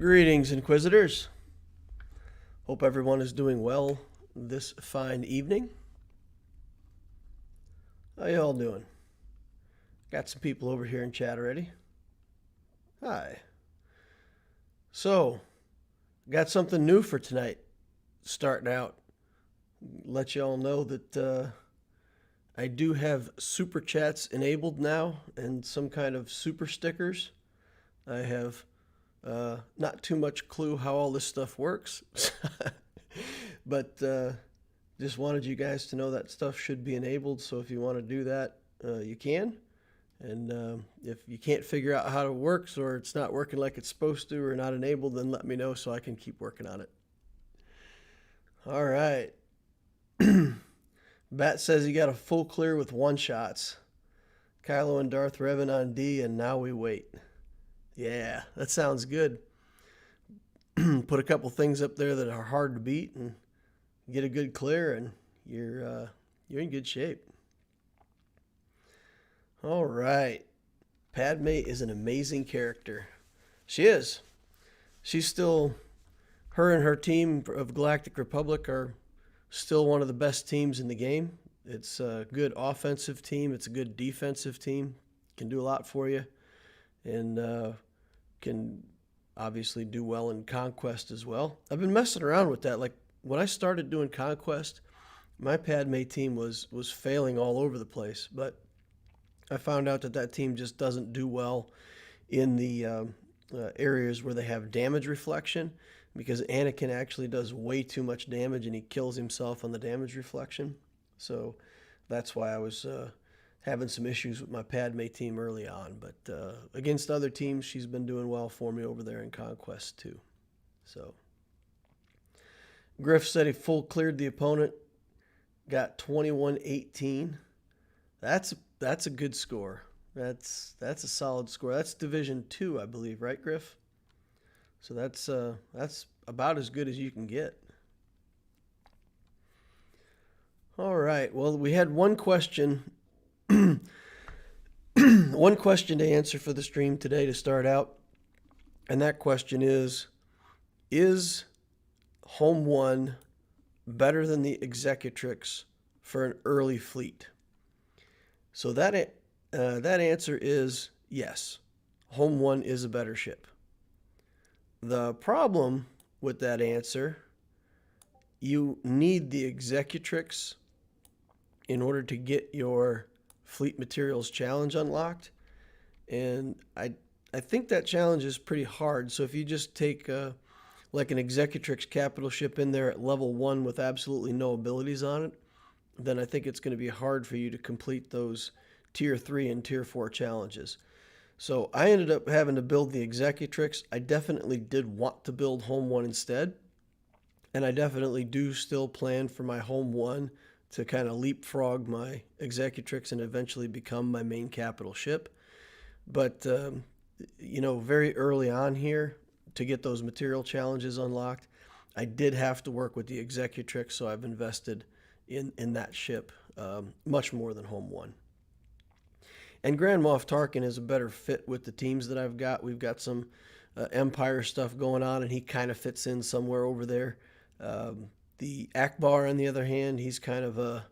Greetings, Inquisitors. Hope everyone is doing well this fine evening. How y'all doing? Got some people over here in chat already. Hi. So, got something new for tonight. Starting out, let y'all know that I do have super chats enabled now and some kind of super stickers. I have not too much clue how all this stuff works, but just wanted you guys to know that stuff should be enabled. So if you want to do that, you can. And if you can't figure out how it works, or it's not working like it's supposed to, or not enabled, then let me know so I can keep working on it. All right. Bat says he got a full clear with one-shots. Kylo and Darth Revan on D, and now we wait. Yeah, that sounds good. Put a couple things up there that are hard to beat and get a good clear, and you're in good shape. All right. Padme is an amazing character. She is. She's still, her and her team of Galactic Republic are still one of the best teams in the game. It's a good offensive team. It's a good defensive team. Can do a lot for you. And can obviously do well in Conquest as well. I've been messing around with that. Like, when I started doing Conquest, my Padme team was failing all over the place. But I found out that team just doesn't do well in the areas where they have damage reflection, because Anakin actually does way too much damage and he kills himself on the damage reflection. So that's why I was having some issues with my Padme team early on. But against other teams, she's been doing well for me over there in Conquest too. So Griff said he full cleared the opponent, got 21-18. That's a good score. That's a solid score. That's Division 2, I believe, right, Griff? So that's about as good as you can get. All right. Well, we had one question. One question to answer for the stream today to start out. And that question is Home 1 better than the Executrix for an early fleet? So that answer is yes. Home 1 is a better ship. The problem with that answer, you need the Executrix in order to get your Fleet Materials Challenge unlocked. And I think that challenge is pretty hard. So if you just take like an Executrix capital ship in there at level 1 with absolutely no abilities on it, then I think it's going to be hard for you to complete those Tier 3 and Tier 4 challenges. So I ended up having to build the Executrix. I definitely did want to build Home 1 instead. And I definitely do still plan for my Home 1 to kind of leapfrog my Executrix and eventually become my main capital ship. But, very early on here, to get those material challenges unlocked, I did have to work with the Executrix, so I've invested in that ship much more than Home 1. And Grand Moff Tarkin is a better fit with the teams that I've got. We've got some Empire stuff going on, and he kind of fits in somewhere over there. The Akbar, on the other hand, he's kind of a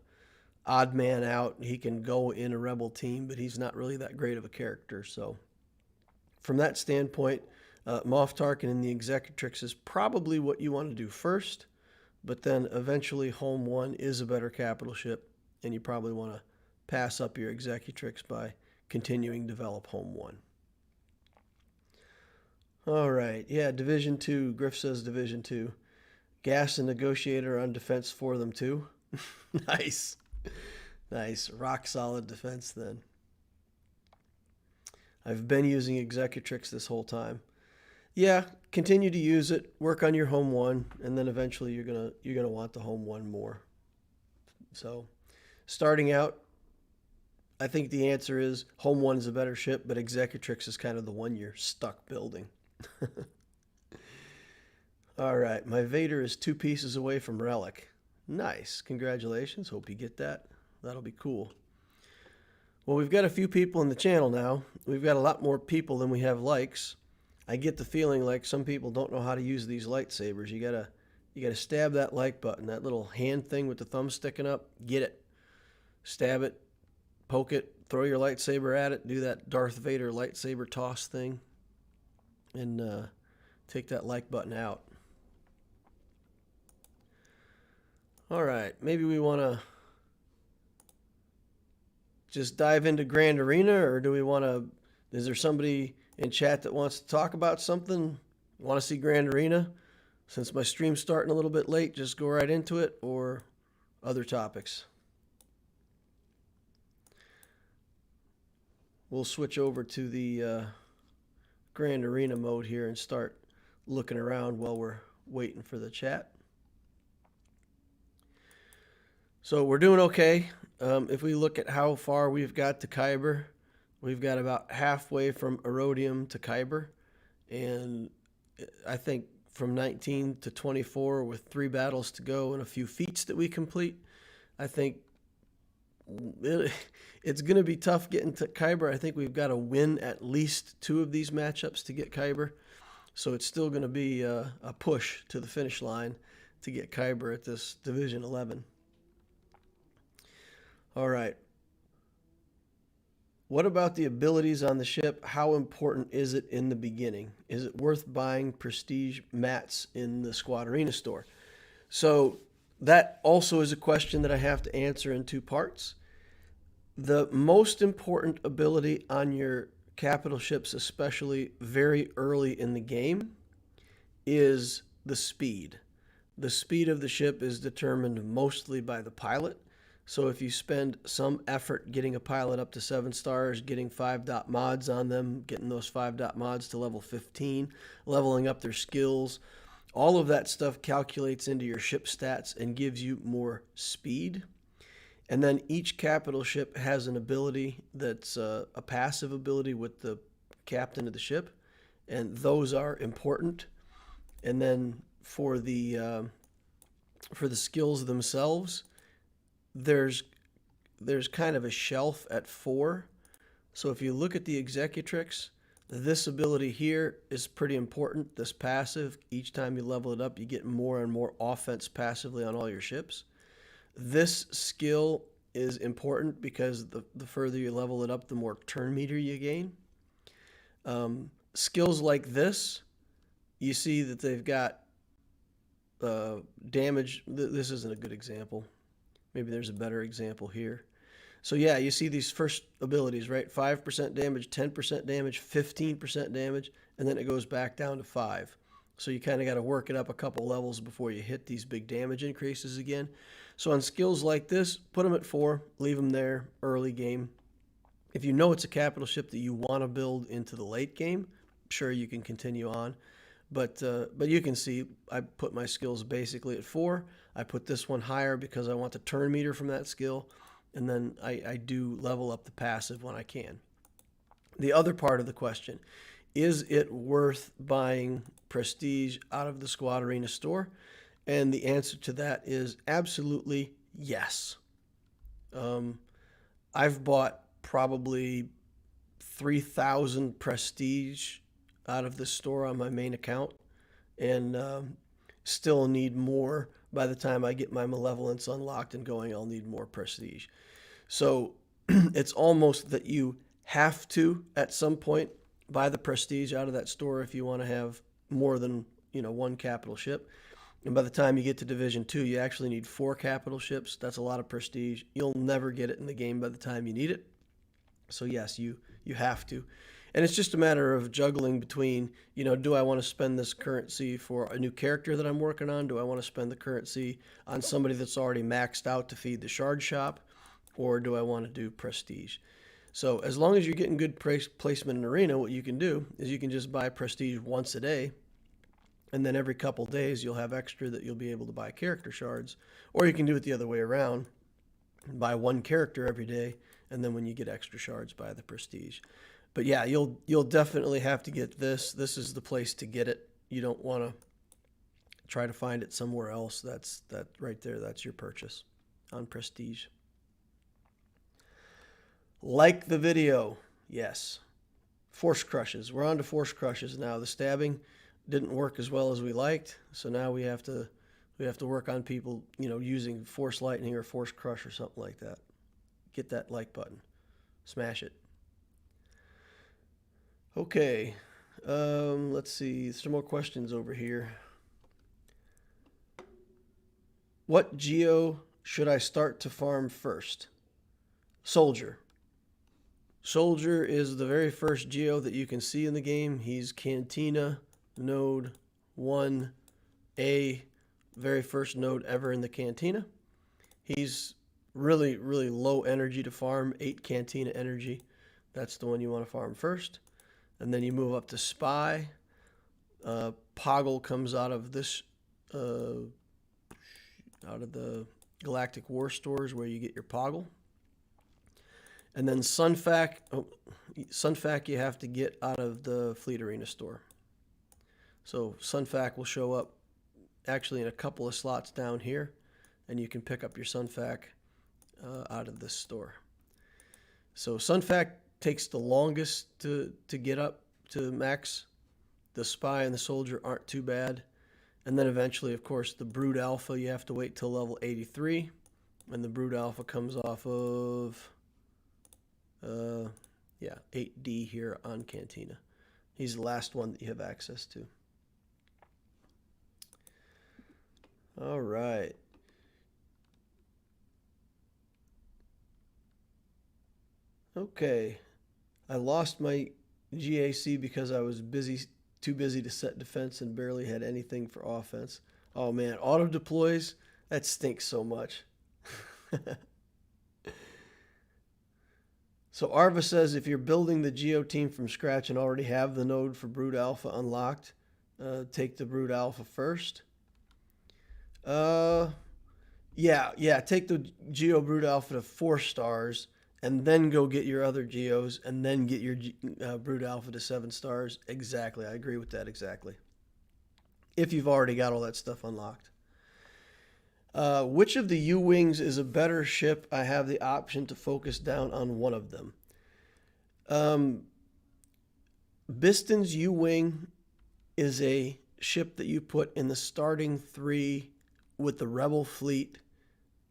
odd man out. He can go in a rebel team, but he's not really that great of a character. So from that standpoint, Moff Tarkin and the Executrix is probably what you want to do first, but then eventually Home 1 is a better capital ship, and you probably want to pass up your Executrix by continuing to develop Home 1. All right. Yeah, Division 2. Griff says Division 2. Gas and Negotiator on defense for them too. Nice. Nice. Rock solid defense then. I've been using Executrix this whole time. Yeah, continue to use it. Work on your Home 1, and then eventually you're gonna want the Home 1 more. So, starting out, I think the answer is Home 1 is a better ship, but Executrix is kind of the one you're stuck building. All right, my Vader is 2 pieces away from Relic. Nice. Congratulations. Hope you get that. That'll be cool. Well, we've got a few people in the channel now. We've got a lot more people than we have likes. I get the feeling like some people don't know how to use these lightsabers. You gotta stab that like button, that little hand thing with the thumb sticking up. Get it, stab it, poke it, throw your lightsaber at it, do that Darth Vader lightsaber toss thing, and take that like button out. All right, maybe we want to just dive into Grand Arena, or do we want to, is there somebody in chat that wants to talk about something? Want to see Grand Arena? Since my stream's starting a little bit late, just go right into it, or other topics? We'll switch over to the Grand Arena mode here and start looking around while we're waiting for the chat. So we're doing okay. If we look at how far we've got to Kyber, we've got about halfway from Erodium to Kyber. And I think from 19 to 24 with 3 battles to go and a few feats that we complete, I think it's going to be tough getting to Kyber. I think we've got to win at least 2 of these matchups to get Kyber. So it's still going to be a push to the finish line to get Kyber at this Division 11. All right. What about the abilities on the ship? How important is it in the beginning? Is it worth buying prestige mats in the Squad Arena store? So that also is a question that I have to answer in 2 parts. The most important ability on your capital ships, especially very early in the game, is the speed. The speed of the ship is determined mostly by the pilot. So if you spend some effort getting a pilot up to 7 stars, getting 5-dot mods on them, getting those 5-dot mods to level 15, leveling up their skills, all of that stuff calculates into your ship stats and gives you more speed. And then each capital ship has an ability that's a passive ability with the captain of the ship, and those are important. And then for the skills themselves, there's kind of a shelf at 4. So if you look at the Executrix, this ability here is pretty important. This passive, each time you level it up, you get more and more offense passively on all your ships. This skill is important because the further you level it up, the more turn meter you gain. Skills like this, you see that they've got damage. This isn't a good example. Maybe there's a better example here. So yeah, you see these first abilities, right? 5% damage, 10% damage, 15% damage, and then it goes back down to 5. So you kind of got to work it up a couple levels before you hit these big damage increases again. So on skills like this, put them at 4, leave them there early game. If you know it's a capital ship that you want to build into the late game, sure, you can continue on. But you can see I put my skills basically at 4. I put this one higher because I want the turn meter from that skill. And then I do level up the passive when I can. The other part of the question, is it worth buying prestige out of the Squad Arena store? And the answer to that is absolutely yes. I've bought probably 3,000 prestige out of this store on my main account, and still need more. By the time I get my malevolence unlocked and going, I'll need more prestige. So it's almost that you have to, at some point, buy the prestige out of that store if you want to have more than, one capital ship. And by the time you get to Division 2, you actually need 4 capital ships. That's a lot of prestige. You'll never get it in the game by the time you need it. So yes, you have to. And it's just a matter of juggling between, do I want to spend this currency for a new character that I'm working on? Do I want to spend the currency on somebody that's already maxed out to feed the shard shop? Or do I want to do prestige? So as long as you're getting good placement in Arena, what you can do is you can just buy prestige once a day. And then every couple days you'll have extra that you'll be able to buy character shards. Or you can do it the other way around. Buy 1 character every day. And then when you get extra shards, buy the prestige. But yeah, you'll definitely have to get this. This is the place to get it. You don't want to try to find it somewhere else. That right there. That's your purchase on prestige. Like the video. Yes. Force crushes. We're on to force crushes now. The stabbing didn't work as well as we liked, so now we have to work on people, using force lightning or force crush or something like that. Get that like button. Smash it. Okay. Let's see. Some more questions over here. What Geo should I start to farm first? Soldier. Soldier is the very first Geo that you can see in the game. He's Cantina node 1A, very first node ever in the Cantina. He's really, really low energy to farm, 8 Cantina energy. That's the one you want to farm first. And then you move up to Spy. Poggle comes out of this, out of the Galactic War stores where you get your Poggle. And then Sunfac you have to get out of the Fleet Arena store. So Sunfac will show up actually in a couple of slots down here, and you can pick up your Sunfac out of this store. So Sunfac takes the longest to get up to max. The Spy and the Soldier aren't too bad. And then eventually, of course, the Brood Alpha, you have to wait till level 83. And the Brood Alpha comes off of 8D here on Cantina. He's the last one that you have access to. All right. Okay. I lost my GAC because I was too busy to set defense and barely had anything for offense. Oh man, auto deploys, that stinks so much. So Arva says if you're building the Geo team from scratch and already have the node for Brood Alpha unlocked, take the Brood Alpha first. Yeah, take the Geo Brood Alpha to 4 stars and then go get your other Geos and then get your Brood Alpha to 7 stars. Exactly, I agree with that exactly. If you've already got all that stuff unlocked. Which of the U-Wings is a better ship? I have the option to focus down on one of them. Biston's U-Wing is a ship that you put in the starting 3 with the Rebel fleet,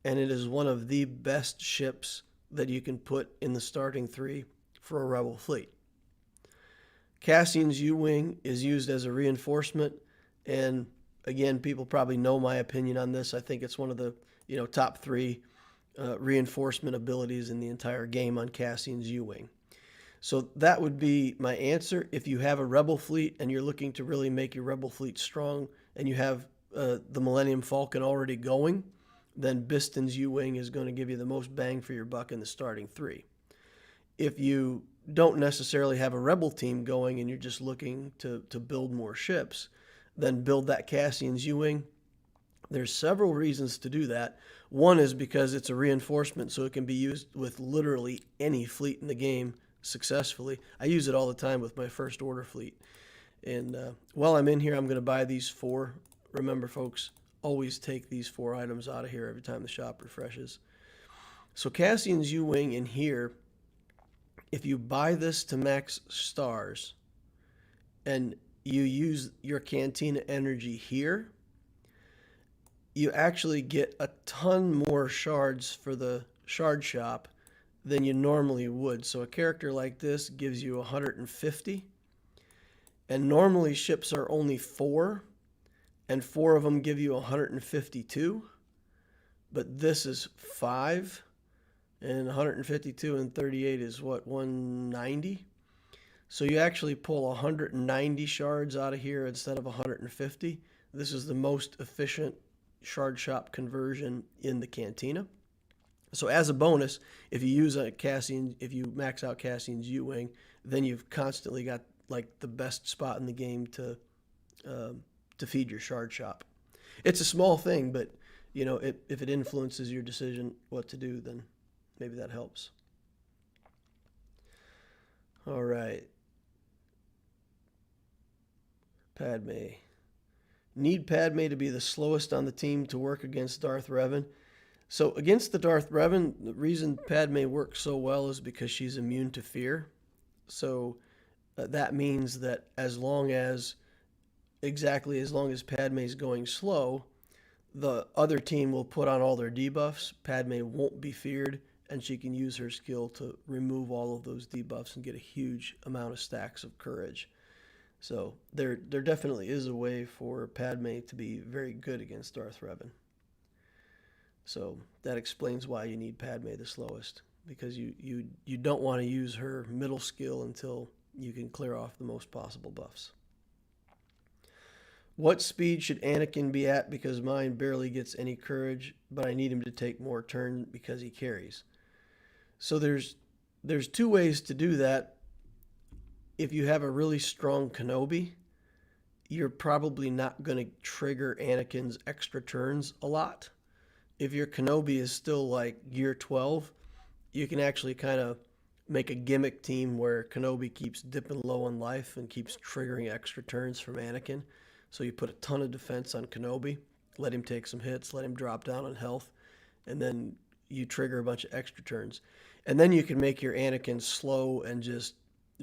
and it is one of the best ships that you can put in the starting 3 for a Rebel fleet. Cassian's U-Wing is used as a reinforcement, and again, people probably know my opinion on this. I think it's one of the top 3 reinforcement abilities in the entire game on Cassian's U-Wing. So that would be my answer. If you have a Rebel fleet and you're looking to really make your Rebel fleet strong and you have the Millennium Falcon already going, then Biston's U-Wing is going to give you the most bang for your buck in the starting 3. If you don't necessarily have a Rebel team going and you're just looking to build more ships, then build that Cassian's U-Wing. There's several reasons to do that. One is because it's a reinforcement, so it can be used with literally any fleet in the game successfully. I use it all the time with my First Order fleet. And while I'm in here, I'm going to buy these 4. Remember, folks, always take these 4 items out of here every time the shop refreshes. So Cassian's U-Wing in here, if you buy this to max stars and you use your Cantina energy here, you actually get a ton more shards for the shard shop than you normally would. So a character like this gives you 150, and normally ships are only 4, and 4 of them give you 152, but this is 5, and 152 and 38 is what, 190? So you actually pull 190 shards out of here instead of 150. This is the most efficient shard shop conversion in the Cantina. So as a bonus, if you use a Cassian, if you max out Cassian's U-Wing, then you've constantly got like the best spot in the game to feed your shard shop. It's a small thing, but if it influences your decision what to do, then maybe that helps. All right. Padme. Need Padme to be the slowest on the team to work against Darth Revan. So against the Darth Revan, the reason Padme works so well is because she's immune to fear. So that means that exactly as long as Padme's going slow, the other team will put on all their debuffs. Padme won't be feared, and she can use her skill to remove all of those debuffs and get a huge amount of stacks of courage. So there definitely is a way for Padme to be very good against Darth Revan. So that explains why you need Padme the slowest, because you don't want to use her middle skill until you can clear off the most possible buffs. What speed should Anakin be at? Because mine barely gets any courage, but I need him to take more turn because he carries. So there's two ways to do that. If you have a really strong Kenobi, you're probably not going to trigger Anakin's extra turns a lot. If your Kenobi is still like year 12, you can actually kind of make a gimmick team where Kenobi keeps dipping low on life and keeps triggering extra turns from Anakin. So you put a ton of defense on Kenobi, let him take some hits, let him drop down on health, and then you trigger a bunch of extra turns. And then you can make your Anakin slow and just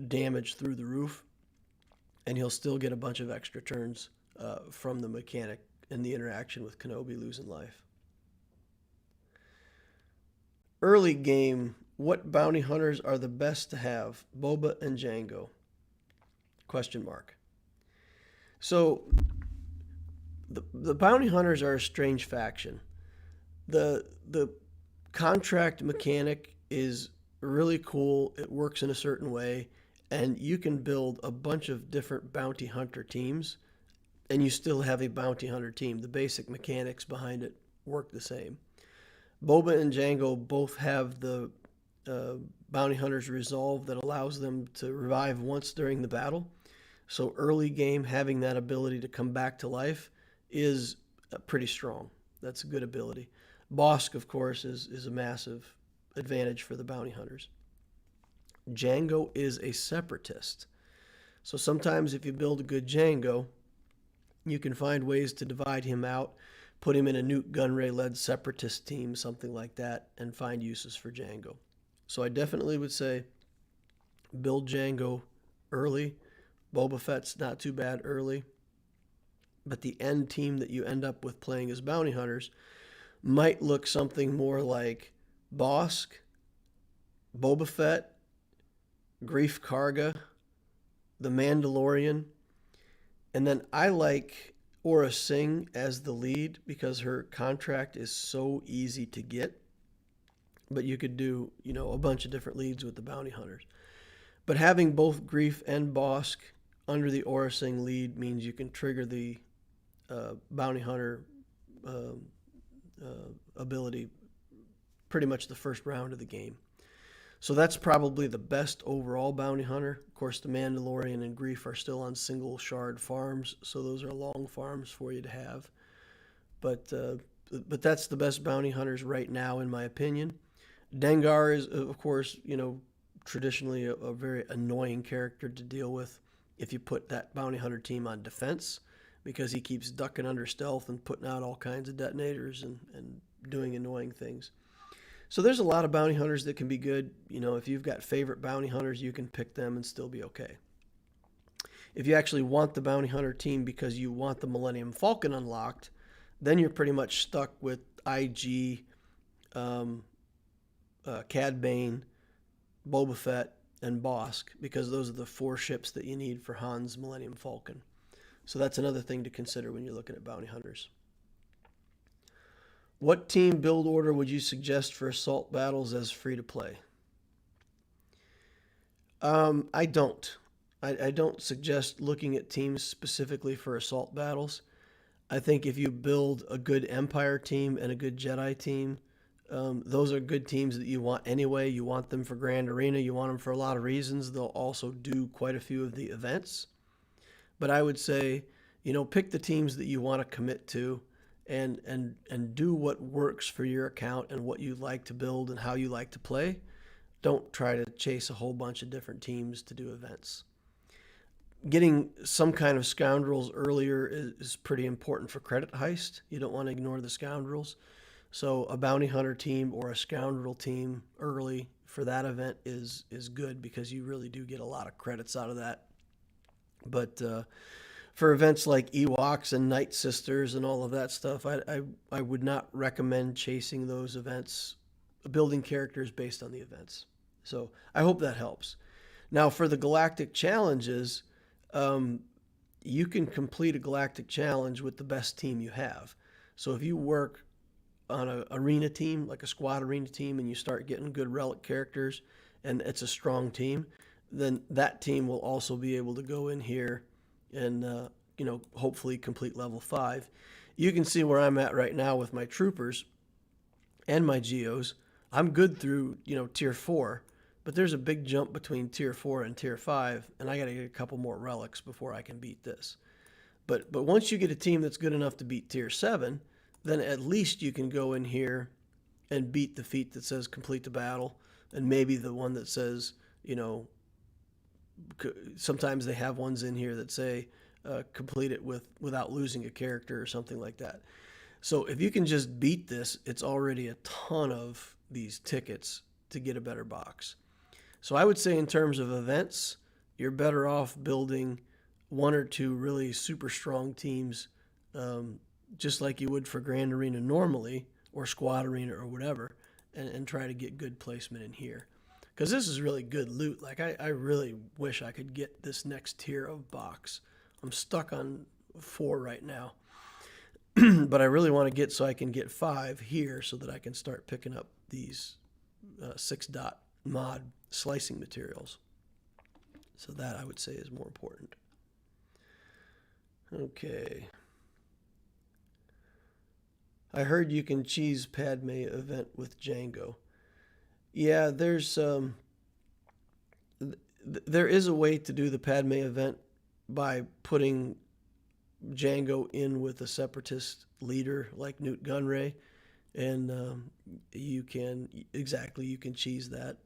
damage through the roof, and he'll still get a bunch of extra turns from the mechanic and the interaction with Kenobi losing life. Early game, what bounty hunters are the best to have? Boba and Jango? Question mark. So the bounty hunters are a strange faction. The contract mechanic is really cool. It works in a certain way, and you can build a bunch of different bounty hunter teams, and you still have a bounty hunter team. The basic mechanics behind it work the same. Boba and Jango both have the bounty hunter's resolve that allows them to revive once during the battle. So early game, having that ability to come back to life is pretty strong. That's a good ability. Bossk, of course, is a massive advantage for the bounty hunters. Jango is a separatist. So sometimes if you build a good Jango, you can find ways to divide him out, put him in a Newt Gunray-led separatist team, something like that, and find uses for Jango. So I definitely would say build Jango early. Boba Fett's not too bad early. But the end team that you end up with playing as bounty hunters might look something more like Bossk, Boba Fett, Greef Karga, the Mandalorian, and then I like Aura Singh as the lead because her contract is so easy to get. But you could do, a bunch of different leads with the bounty hunters. But having both Greef and Bossk under the Aura Singh lead means you can trigger the bounty hunter ability pretty much the first round of the game. So that's probably the best overall bounty hunter. Of course, the Mandalorian and Greef are still on single shard farms, so those are long farms for you to have. But that's the best bounty hunters right now, in my opinion. Dengar is, of course, traditionally a very annoying character to deal with if you put that bounty hunter team on defense, because he keeps ducking under stealth and putting out all kinds of detonators and doing annoying things. So there's a lot of bounty hunters that can be good. If you've got favorite bounty hunters, you can pick them and still be okay. If you actually want the bounty hunter team because you want the Millennium Falcon unlocked, then you're pretty much stuck with IG, Cad Bane, Boba Fett, and Bossk, because those are the 4 ships that you need for Han's Millennium Falcon. So that's another thing to consider when you're looking at bounty hunters. What team build order would you suggest for assault battles as free to play? I don't. I don't suggest looking at teams specifically for assault battles. I think if you build a good Empire team and a good Jedi team, those are good teams that you want anyway. You want them for Grand Arena. You want them for a lot of reasons. They'll also do quite a few of the events. But I would say, pick the teams that you want to commit to and do what works for your account and what you like to build and how you like to play. Don't try to chase a whole bunch of different teams to do events. Getting some kind of scoundrels earlier is pretty important for credit heist. You don't want to ignore the scoundrels. So a bounty hunter team or a scoundrel team early for that event is good because you really do get a lot of credits out of that. But for events like Ewoks and Night Sisters and all of that stuff, I would not recommend chasing those events, building characters based on the events. So I hope that helps. Now for the Galactic Challenges, you can complete a Galactic Challenge with the best team you have. So if you work on an arena team, like a squad arena team, and you start getting good relic characters and it's a strong team, then that team will also be able to go in here and hopefully complete level 5. You can see where I'm at right now with my troopers and my Geos. I'm good through tier 4, but there's a big jump between tier 4 and tier 5, and I got to get a couple more relics before I can beat this. But once you get a team that's good enough to beat tier 7, then at least you can go in here and beat the feat that says complete the battle, and maybe the one that says, sometimes they have ones in here that say complete it without losing a character or something like that. So if you can just beat this, it's already a ton of these tickets to get a better box. So I would say in terms of events, you're better off building 1 or 2 really super strong teams, just like you would for Grand Arena normally, or Squad Arena or whatever, and try to get good placement in here. Because this is really good loot. Like, I really wish I could get this next tier of box. I'm stuck on 4 right now. But I really want to get so I can get 5 here so that I can start picking up these 6-dot mod slicing materials. So that, I would say, is more important. Okay. I heard you can cheese Padme event with Django. Yeah, there is a way to do the Padme event by putting Django in with a separatist leader like Newt Gunray, and you can cheese that.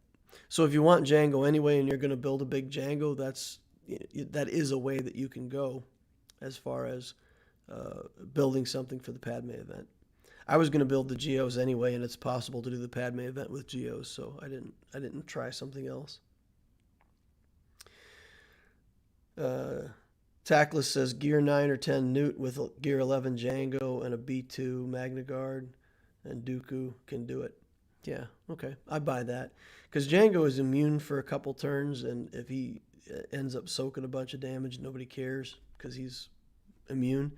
So if you want Django anyway and you're going to build a big Django, that is a way that you can go as far as building something for the Padme event. I was going to build the Geos anyway, and it's possible to do the Padme event with Geos, so I didn't try something else. Tackless says Gear 9 or 10 Newt with Gear 11 Django and a B2 Magna Guard, and Dooku can do it. Yeah, okay, I buy that. Because Django is immune for a couple turns, and if he ends up soaking a bunch of damage, nobody cares because he's immune.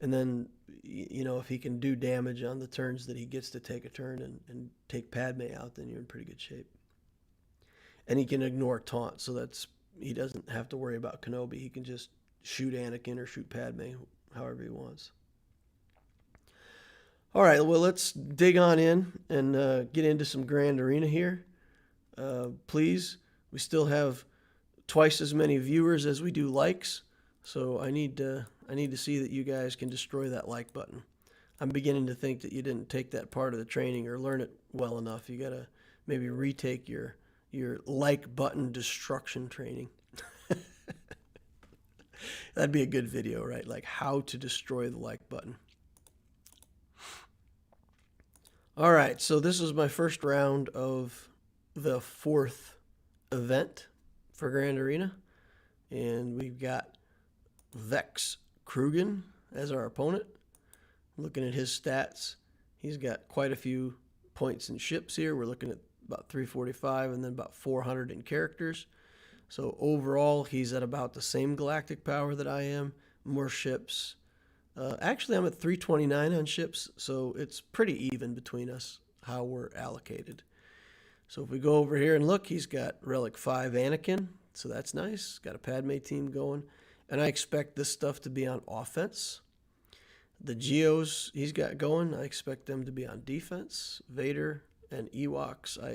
And then, if he can do damage on the turns that he gets to take a turn and take Padme out, then you're in pretty good shape. And he can ignore taunt, so he doesn't have to worry about Kenobi. He can just shoot Anakin or shoot Padme, however he wants. All right, well, let's dig on in and get into some Grand Arena here. Please, we still have twice as many viewers as we do likes, so I need to see that you guys can destroy that like button. I'm beginning to think that you didn't take that part of the training or learn it well enough. You got to maybe retake your like button destruction training. That'd be a good video, right? Like how to destroy the like button. All right, so this is my first round of the 4th event for Grand Arena. And we've got Vex Krugen as our opponent. Looking at his stats, he's got quite a few points in ships here. We're looking at about 345 and then about 400 in characters. So overall, he's at about the same galactic power that I am. More ships. Actually, I'm at 329 on ships, so it's pretty even between us how we're allocated. So if we go over here and look, he's got Relic 5 Anakin, so that's nice. Got a Padme team going. And I expect this stuff to be on offense. The Geos he's got going, I expect them to be on defense. Vader and Ewoks, I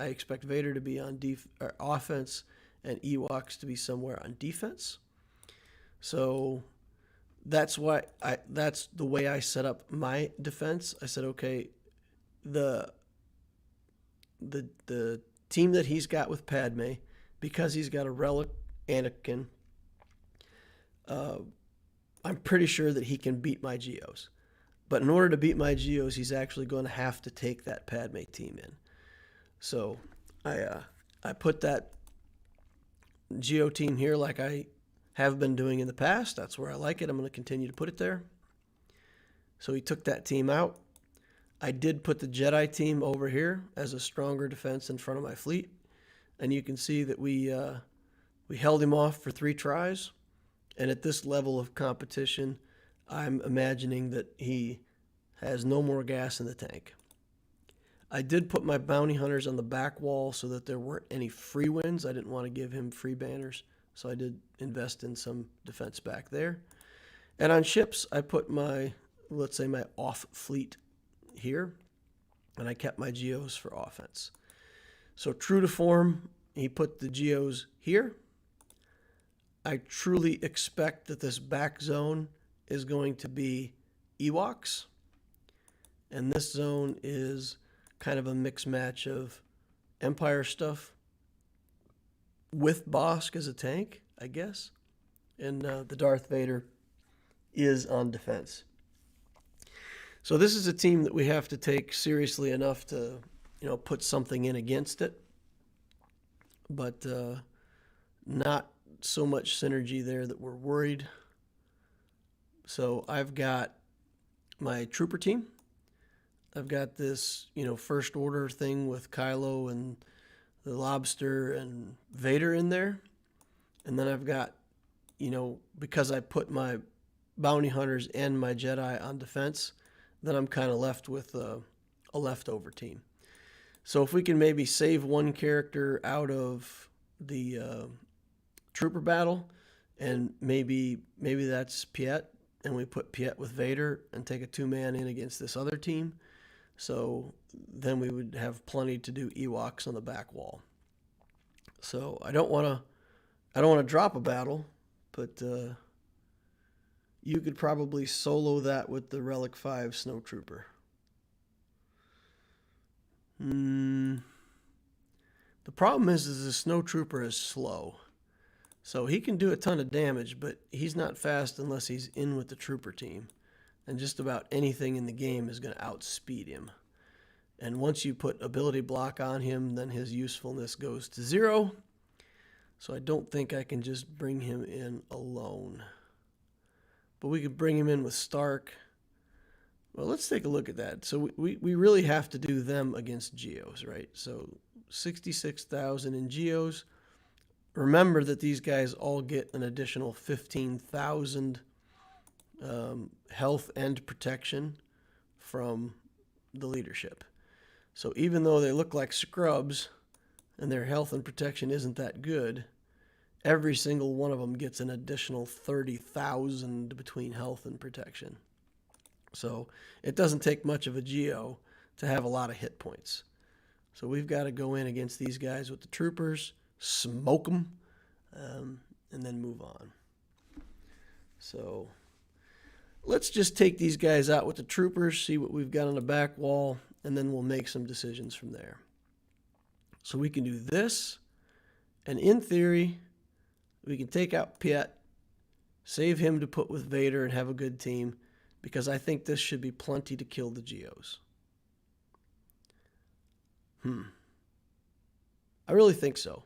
expect Vader to be on offense and Ewoks to be somewhere on defense. So that's the way I set up my defense. I said, okay, the team that he's got with Padme, because he's got a Relic Anakin, I'm pretty sure that he can beat my Geos. But in order to beat my Geos, he's actually going to have to take that Padme team in. So I put that Geo team here like I have been doing in the past. That's where I like it. I'm going to continue to put it there. So he took that team out. I did put the Jedi team over here as a stronger defense in front of my fleet. And you can see that we held him off for 3 tries. And at this level of competition, I'm imagining that he has no more gas in the tank. I did put my bounty hunters on the back wall so that there weren't any free wins. I didn't want to give him free banners, so I did invest in some defense back there. And on ships, I put my, let's say, my off fleet here, and I kept my Geos for offense. So true to form, he put the Geos here. I truly expect that this back zone is going to be Ewoks, and this zone is kind of a mix match of Empire stuff with Bosk as a tank, I guess. And the Darth Vader is on defense. So this is a team that we have to take seriously enough to, put something in against it. But not so much synergy there that we're worried. So I've got my trooper team. I've got this, First Order thing with Kylo and the Lobster and Vader in there. And then I've got, because I put my bounty hunters and my Jedi on defense, then I'm kind of left with a leftover team. So if we can maybe save one character out of the trooper battle, and maybe that's Piet, and we put Piet with Vader and take a 2-man in against this other team. So then we would have plenty to do Ewoks on the back wall. So I don't want to drop a battle, but you could probably solo that with the Relic 5 Snowtrooper. The problem is the Snowtrooper is slow. So he can do a ton of damage, but he's not fast unless he's in with the trooper team. And just about anything in the game is going to outspeed him. And once you put ability block on him, then his usefulness goes to 0. So I don't think I can just bring him in alone. But we could bring him in with Stark. Well, let's take a look at that. So we really have to do them against Geos, right? So 66,000 in Geos. Remember that these guys all get an additional 15,000 health and protection from the leadership. So even though they look like scrubs and their health and protection isn't that good, every single one of them gets an additional 30,000 between health and protection. So it doesn't take much of a Geo to have a lot of hit points. So we've got to go in against these guys with the troopers, smoke them, and then move on. So let's just take these guys out with the troopers, see what we've got on the back wall, and then we'll make some decisions from there. So we can do this, and in theory, we can take out Piet, save him to put with Vader and have a good team, because I think this should be plenty to kill the Geos. I really think so.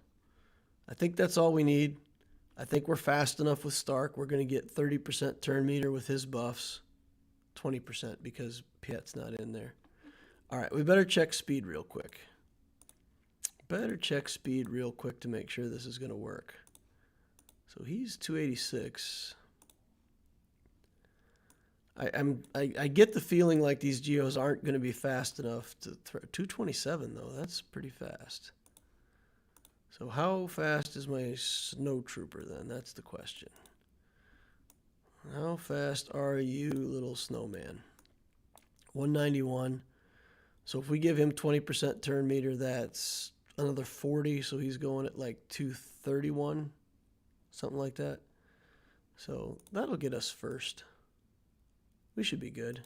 I think that's all we need. I think we're fast enough with Stark. We're going to get 30% turn meter with his buffs. 20% because Piet's not in there. All right, we better check speed real quick. Better check speed real quick to make sure this is going to work. So he's 286. I get the feeling like these Geos aren't going to be fast enough to throw. 227 though, that's pretty fast. So how fast is my Snowtrooper then? That's the question. How fast are you, little snowman? 191. So if we give him 20% turn meter, that's another 40. So he's going at like 231, something like that. So that'll get us first. We should be good.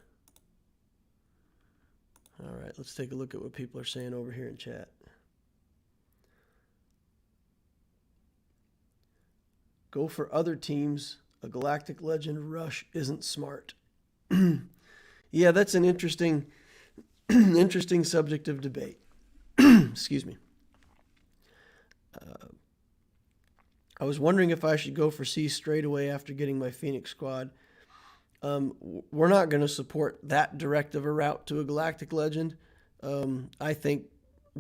All right, let's take a look at what people are saying over here in chat. Go for other teams. A Galactic Legend rush isn't smart. Yeah, that's an interesting subject of debate. Excuse me. I was wondering if I should go for C straight away after getting my Phoenix squad. We're not going to support that direct of a route to a Galactic Legend. I think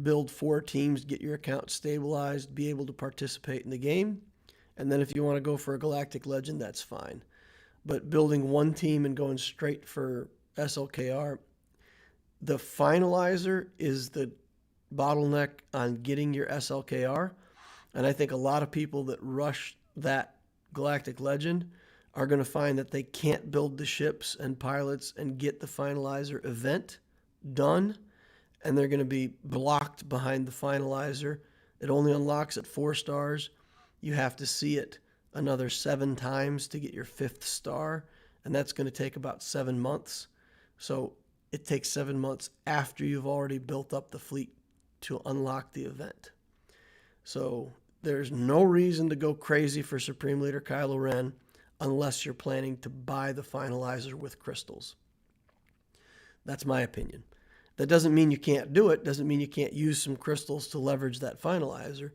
build 4 teams, get your account stabilized, be able to participate in the game. And then if you want to go for a Galactic Legend, that's fine. But building 1 team and going straight for SLKR, the finalizer is the bottleneck on getting your SLKR. And I think a lot of people that rush that Galactic Legend are going to find that they can't build the ships and pilots and get the finalizer event done. And they're going to be blocked behind the finalizer. It only unlocks at 4 stars. You have to see it another 7 times to get your 5th star. And that's going to take about 7 months. So it takes 7 months after you've already built up the fleet to unlock the event. So there's no reason to go crazy for Supreme Leader Kylo Ren unless you're planning to buy the finalizer with crystals. That's my opinion. That doesn't mean you can't do it. Doesn't mean you can't use some crystals to leverage that finalizer.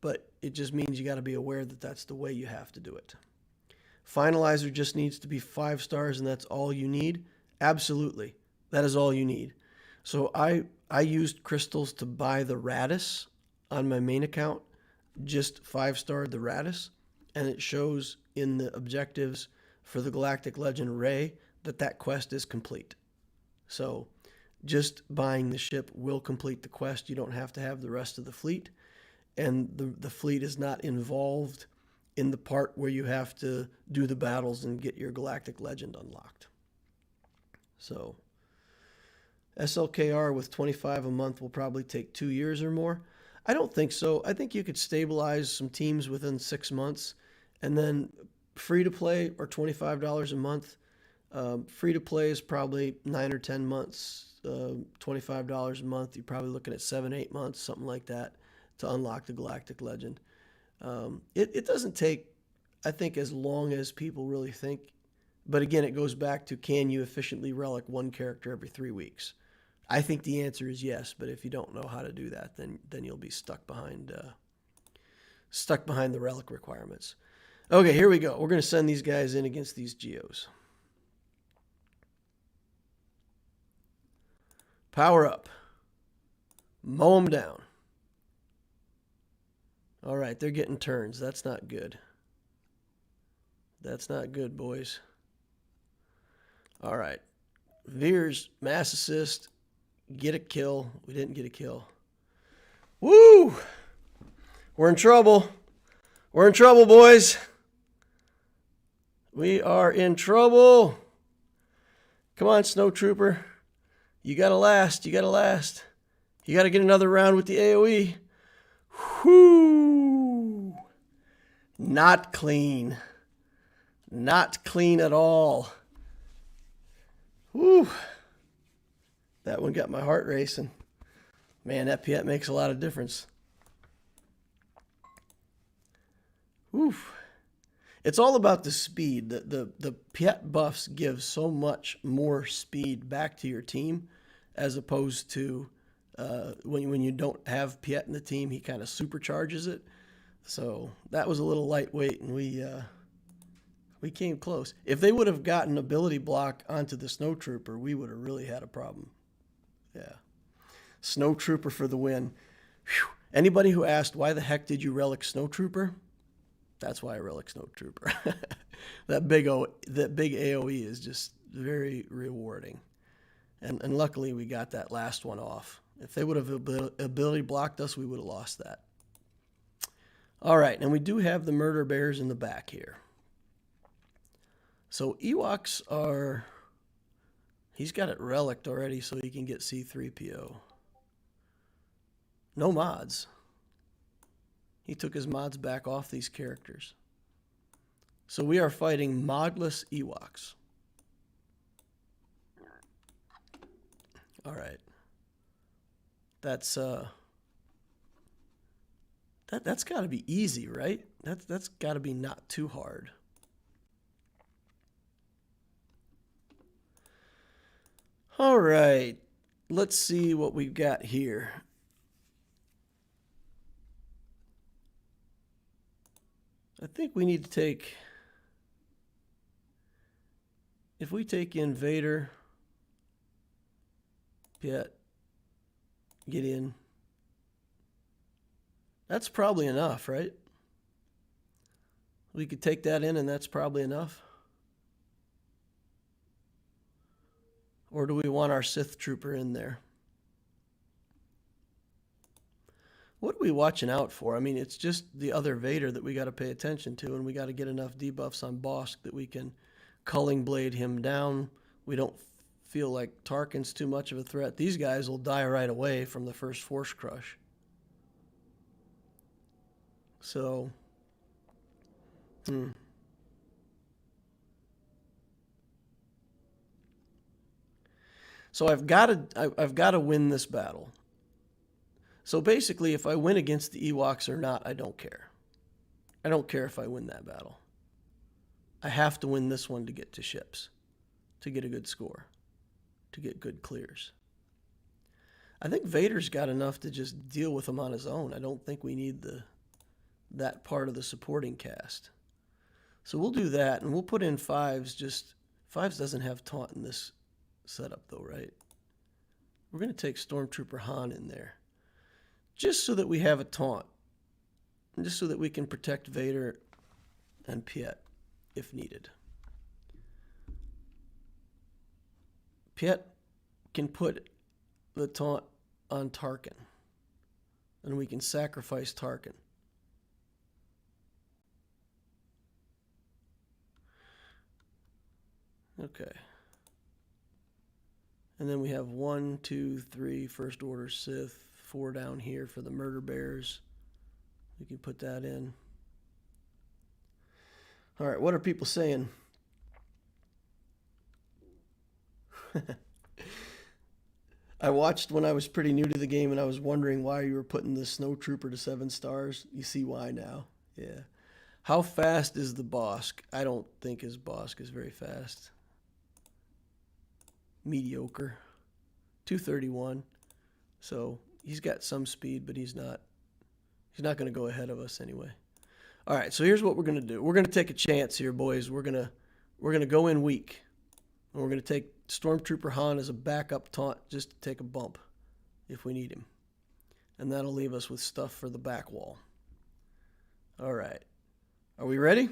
But it just means you got to be aware that that's the way you have to do it. Finalizer just needs to be 5 stars and that's all you need. Absolutely. That is all you need. So I used crystals to buy the Radis on my main account. Just 5-starred the Radis. And it shows in the objectives for the Galactic Legend Rey that quest is complete. So just buying the ship will complete the quest. You don't have to have the rest of the fleet. And the fleet is not involved in the part where you have to do the battles and get your Galactic Legend unlocked. So SLKR with 25 a month will probably take 2 years or more. I don't think so. I think you could stabilize some teams within 6 months. And then free-to-play or $25 a month. Free-to-play is probably 9 or 10 months. $25 a month. You're probably looking at 7, 8 months, something like that, to unlock the Galactic Legend. It doesn't take, I think, as long as people really think. But again, it goes back to, can you efficiently relic 1 character every 3 weeks? I think the answer is yes, but if you don't know how to do that, then you'll be stuck behind the relic requirements. Okay, here we go. We're going to send these guys in against these Geos. Power up. Mow them down. All right, they're getting turns. That's not good. That's not good, boys. All right. Veers, mass assist. Get a kill. We didn't get a kill. Woo! We're in trouble. We're in trouble, boys. We are in trouble. Come on, Snow Trooper. You got to last. You got to last. You got to get another round with the AoE. Whoo! Not clean. Not clean at all. Whoo! That one got my heart racing. Man, that Piet makes a lot of difference. Whew. It's all about the speed. The Piet buffs give so much more speed back to your team as opposed to when you don't have Piet in the team, he kind of supercharges it. So that was a little lightweight, and we came close. If they would have gotten ability block onto the Snow Trooper, we would have really had a problem. Yeah. Snow Trooper for the win. Whew. Anybody who asked, why the heck did you relic Snow Trooper? That's why I relic Snow Trooper. that big AoE is just very rewarding. And luckily we got that last one off. If they would have ability blocked us, we would have lost that. All right, and we do have the Murder Bears in the back here. So Ewoks are... He's got it relicked already so he can get C-3PO. No mods. He took his mods back off these characters. So we are fighting modless Ewoks. All right. That's that's got to be easy, right? That's got to be not too hard. All right. Let's see what we've got here. I think we need to take... If we take in Vader, Piet, Gideon, that's probably enough, right? We could take that in and that's probably enough. Or do we want our Sith Trooper in there? What are we watching out for? I mean, it's just the other Vader that we got to pay attention to, and we got to get enough debuffs on Bosk that we can Culling Blade him down. We don't feel like Tarkin's too much of a threat. These guys will die right away from the first Force Crush. So, So I've got to win this battle. So basically, if I win against the Ewoks or not, I don't care. I don't care if I win that battle. I have to win this one to get to ships, to get a good score, to get good clears. I think Vader's got enough to just deal with them on his own. I don't think we need that part of the supporting cast. So we'll do that, and we'll put in fives. Just fives doesn't have taunt in this setup, though, right? We're going to take Stormtrooper Han in there, just so that we have a taunt, and just so that we can protect Vader and Piet if needed. Piet can put the taunt on Tarkin, and we can sacrifice Tarkin. Okay. And then we have 1, 2, 3 First Order Sith, 4 down here for the Murder Bears. We can put that in. All right, what are people saying? I watched when I was pretty new to the game, and I was wondering why you were putting the Snow Trooper to 7 stars. You see why now. Yeah. How fast is the Bosk? I don't think his Bosk is very fast. Mediocre. 231. So he's got some speed, but he's not going to go ahead of us anyway. All right, so here's what we're going to do. We're going to take a chance here, boys. We're going to go in weak. And we're going to take Stormtrooper Han as a backup taunt just to take a bump if we need him. And that'll leave us with stuff for the back wall. All right. Are we ready?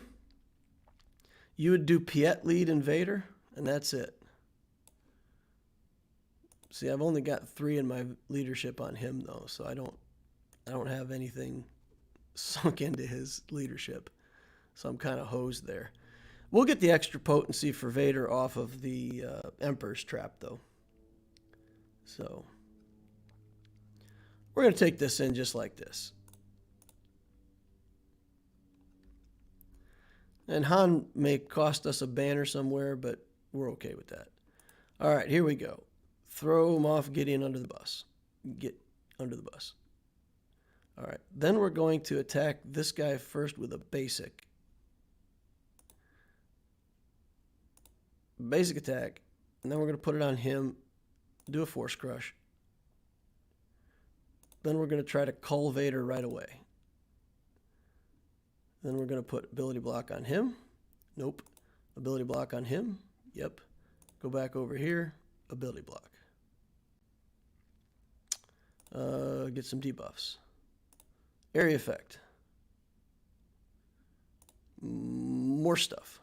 You would do Piet lead and Vader, and that's it. See, I've only got 3 in my leadership on him, though, so I don't have anything sunk into his leadership. So I'm kind of hosed there. We'll get the extra potency for Vader off of the Emperor's Trap, though. So we're going to take this in just like this. And Han may cost us a banner somewhere, but we're okay with that. All right, here we go. Throw Moff Gideon under the bus. Get under the bus. All right, then we're going to attack this guy first with a basic. Basic attack. And then we're going to put it on him, do a Force Crush. Then we're going to try to cull Vader right away. Then we're going to put ability block on him. Nope. Ability block on him. Yep. Go back over here. Ability block. Get some debuffs. Area effect. More stuff.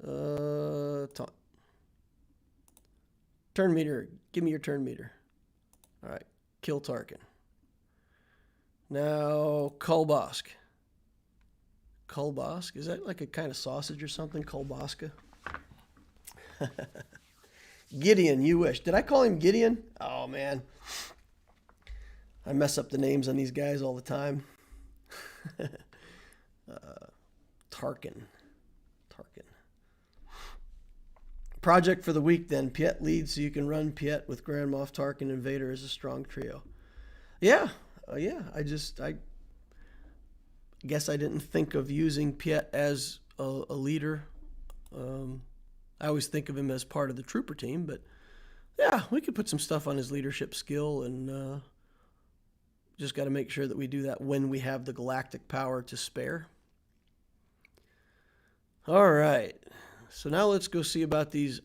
Taunt. Turn meter. Give me your turn meter. All right. Kill Tarkin. Now, Kulbosk. Kulbosk? Is that like a kind of sausage or something? Kulboska? Gideon, you wish. Did I call him Gideon? Oh, man. I mess up the names on these guys all the time. Tarkin. Project for the week, then. Piet leads, so you can run Piet with Grand Moff Tarkin and Vader as a strong trio. Yeah. I guess I didn't think of using Piet as a leader. I always think of him as part of the trooper team, but yeah, we could put some stuff on his leadership skill and Just got to make sure that we do that when we have the galactic power to spare. All right. So now let's go see about these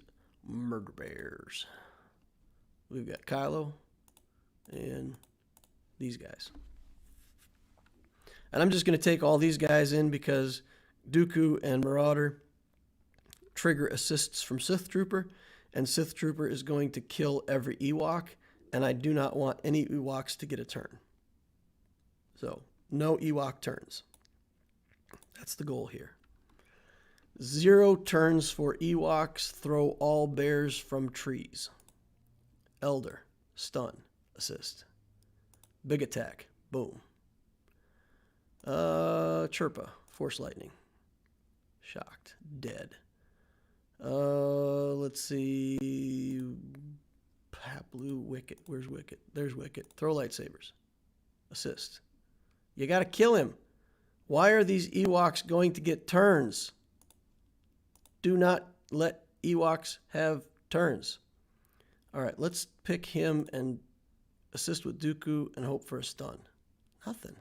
murder bears. We've got Kylo and these guys. And I'm just going to take all these guys in because Dooku and Marauder trigger assists from Sith Trooper, and Sith Trooper is going to kill every Ewok, and I do not want any Ewoks to get a turn. So, no Ewok turns. That's the goal here. 0 turns for Ewoks. Throw all bears from trees. Elder, stun, assist. Big attack, boom. Chirpa, force lightning. Shocked, dead. Let's see. Blue, Wicket. Where's Wicket? There's Wicket. Throw lightsabers. Assist. You got to kill him. Why are these Ewoks going to get turns? Do not let Ewoks have turns. All right, let's pick him and assist with Dooku and hope for a stun. Nothing.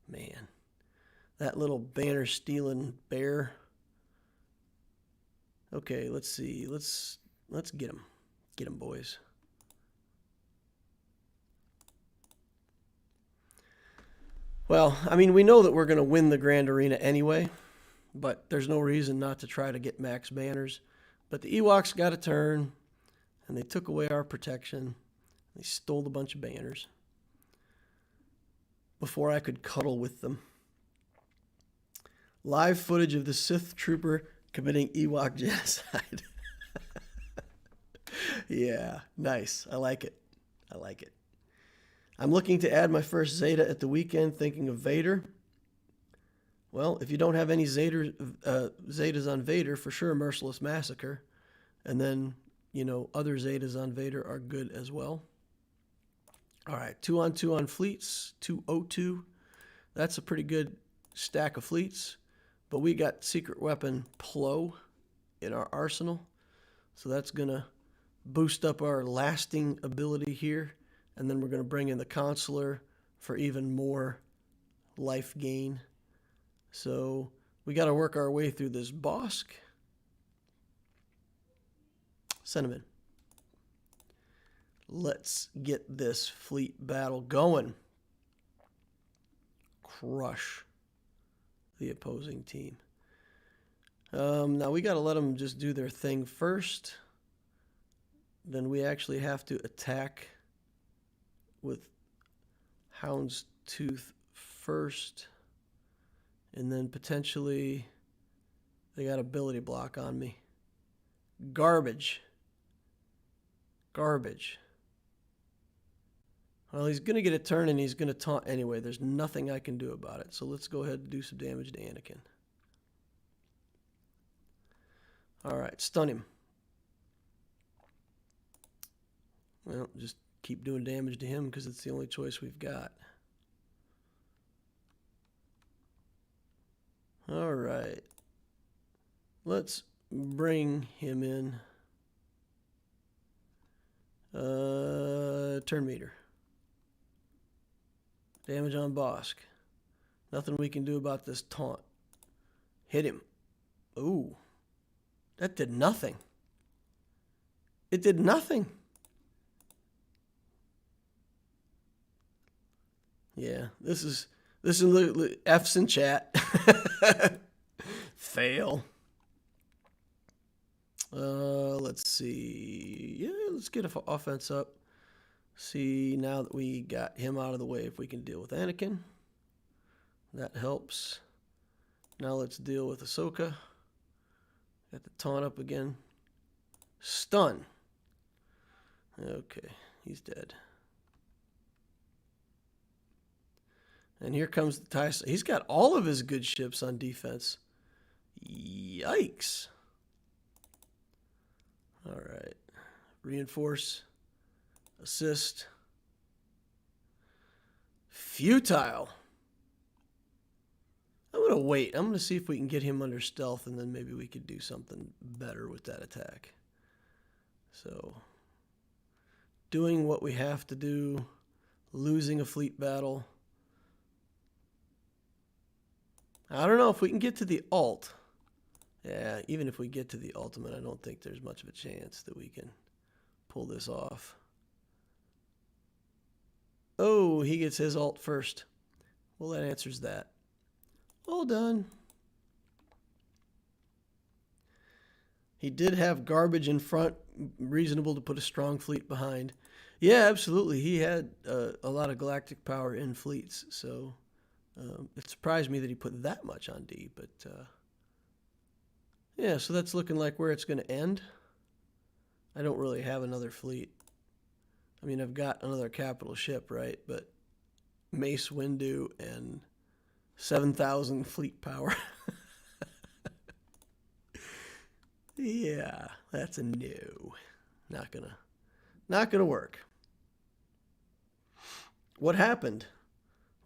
Man, that little banner stealing bear. Okay, let's see. Let's get him. Get him, boys. Well, I mean, we know that we're going to win the Grand Arena anyway, but there's no reason not to try to get max banners. But the Ewoks got a turn, and they took away our protection. They stole a bunch of banners before I could cuddle with them. Live footage of the Sith Trooper committing Ewok genocide. Yeah, nice. I like it. I like it. I'm looking to add my first Zeta at the weekend, thinking of Vader. Well, if you don't have any Zetas on Vader, for sure Merciless Massacre. And then, other Zetas on Vader are good as well. All right, 2-on-2 on fleets, 202. That's a pretty good stack of fleets. But we got Secret Weapon Plo in our arsenal. So that's going to boost up our lasting ability here. And then we're going to bring in the Consular for even more life gain. So we got to work our way through this Bosk. Send him in. Let's get this fleet battle going. Crush the opposing team. Now we got to let them just do their thing first. Then we actually have to attack with Houndstooth first. And then potentially they got ability block on me. Garbage. Garbage. Well, he's going to get a turn and he's going to taunt anyway. There's nothing I can do about it. So let's go ahead and do some damage to Anakin. All right, stun him. Well, just keep doing damage to him because it's the only choice we've got. All right. Let's bring him in. Turn meter. Damage on Bosk. Nothing we can do about this taunt. Hit him. Ooh. That did nothing. It did nothing. Yeah, this is F's in chat. Fail. Let's see. Yeah, let's get an offense up. See, now that we got him out of the way, if we can deal with Anakin. That helps. Now let's deal with Ahsoka. Got the taunt up again. Stun. Okay, he's dead. And here comes the TIE. He's got all of his good ships on defense. Yikes. All right. Reinforce. Assist. Futile. I'm going to wait. I'm going to see if we can get him under stealth, and then maybe we could do something better with that attack. So, doing what we have to do. losing a fleet battle. I don't know if we can get to the ult. Yeah, even if we get to the ultimate, I don't think there's much of a chance that we can pull this off. Oh, he gets his ult first. Well, that answers that. All done. He did have garbage in front, reasonable to put a strong fleet behind. Yeah, absolutely. He had a lot of galactic power in fleets, so it surprised me that he put that much on D, but yeah, so that's looking like where it's going to end. I don't really have another fleet. I mean, I've got another capital ship, right? But Mace Windu and 7,000 fleet power. Yeah, that's a no. Not gonna work. What happened?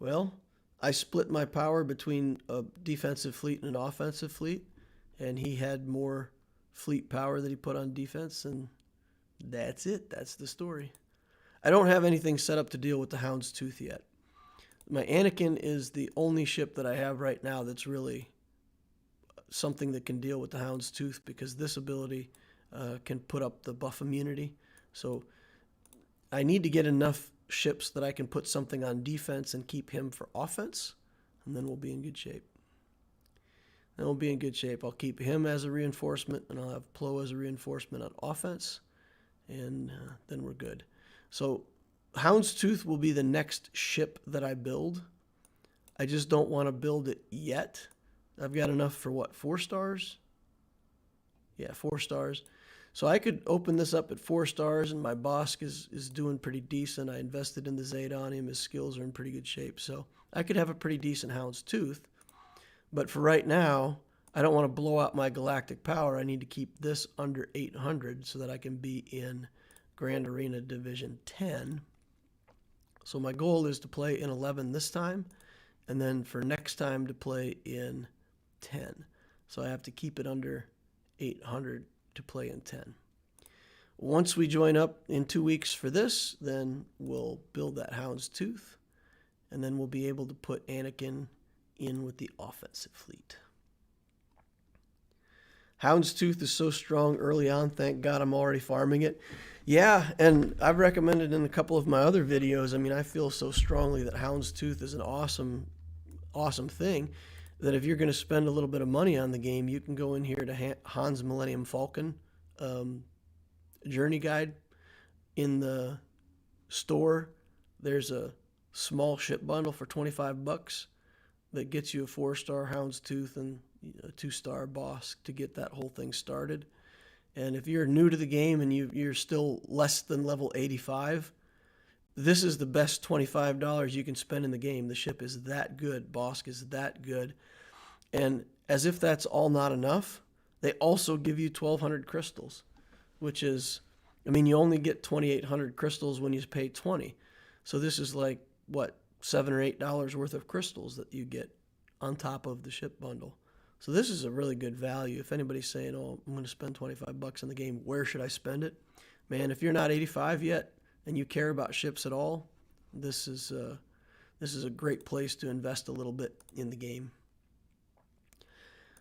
Well, I split my power between a defensive fleet and an offensive fleet, and he had more fleet power that he put on defense, and that's it. That's the story. I don't have anything set up to deal with the Hound's Tooth yet. My Anakin is the only ship that I have right now that's really something that can deal with the Hound's Tooth, because this ability can put up the buff immunity. So I need to get enough ships that I can put something on defense and keep him for offense, and then we'll be in good shape. Then we'll be in good shape. I'll keep him as a reinforcement, and I'll have Plo as a reinforcement on offense, and then we're good. So Hound's Tooth will be the next ship that I build. I just don't want to build it yet. I've got enough for what, 4 stars? Yeah, 4 stars. So I could open this up at 4 stars, and my Bosk is doing pretty decent. I invested in the Zeta on him. His skills are in pretty good shape. So I could have a pretty decent Hound's Tooth. But for right now, I don't want to blow out my galactic power. I need to keep this under 800 so that I can be in Grand Arena Division 10. So my goal is to play in 11 this time, and then for next time to play in 10. So I have to keep it under 800 to play in 10. Once we join up in 2 weeks for this, then we'll build that Hound's Tooth, and then we'll be able to put Anakin in with the offensive fleet. Hound's Tooth is so strong early on. Thank God I'm already farming it. Yeah, and I've recommended in a couple of my other videos, I mean, I feel so strongly that Hound's Tooth is an awesome thing, that if you're going to spend a little bit of money on the game, you can go in here to Han's Millennium Falcon journey guide. In the store, there's a small ship bundle for $25 that gets you a 4-star Hound's Tooth and a 2-star Bosk to get that whole thing started. And if you're new to the game and you're still less than level 85, this is the best $25 you can spend in the game. The ship is that good. Bosk is that good. And as if that's all not enough, they also give you 1,200 crystals, which is, I mean, you only get 2,800 crystals when you pay 20. So this is like, what, $7 or $8 worth of crystals that you get on top of the ship bundle. So this is a really good value. If anybody's saying, oh, I'm going to spend $25 in the game, where should I spend it? Man, if you're not 85 yet and you care about ships at all, this is a great place to invest a little bit in the game.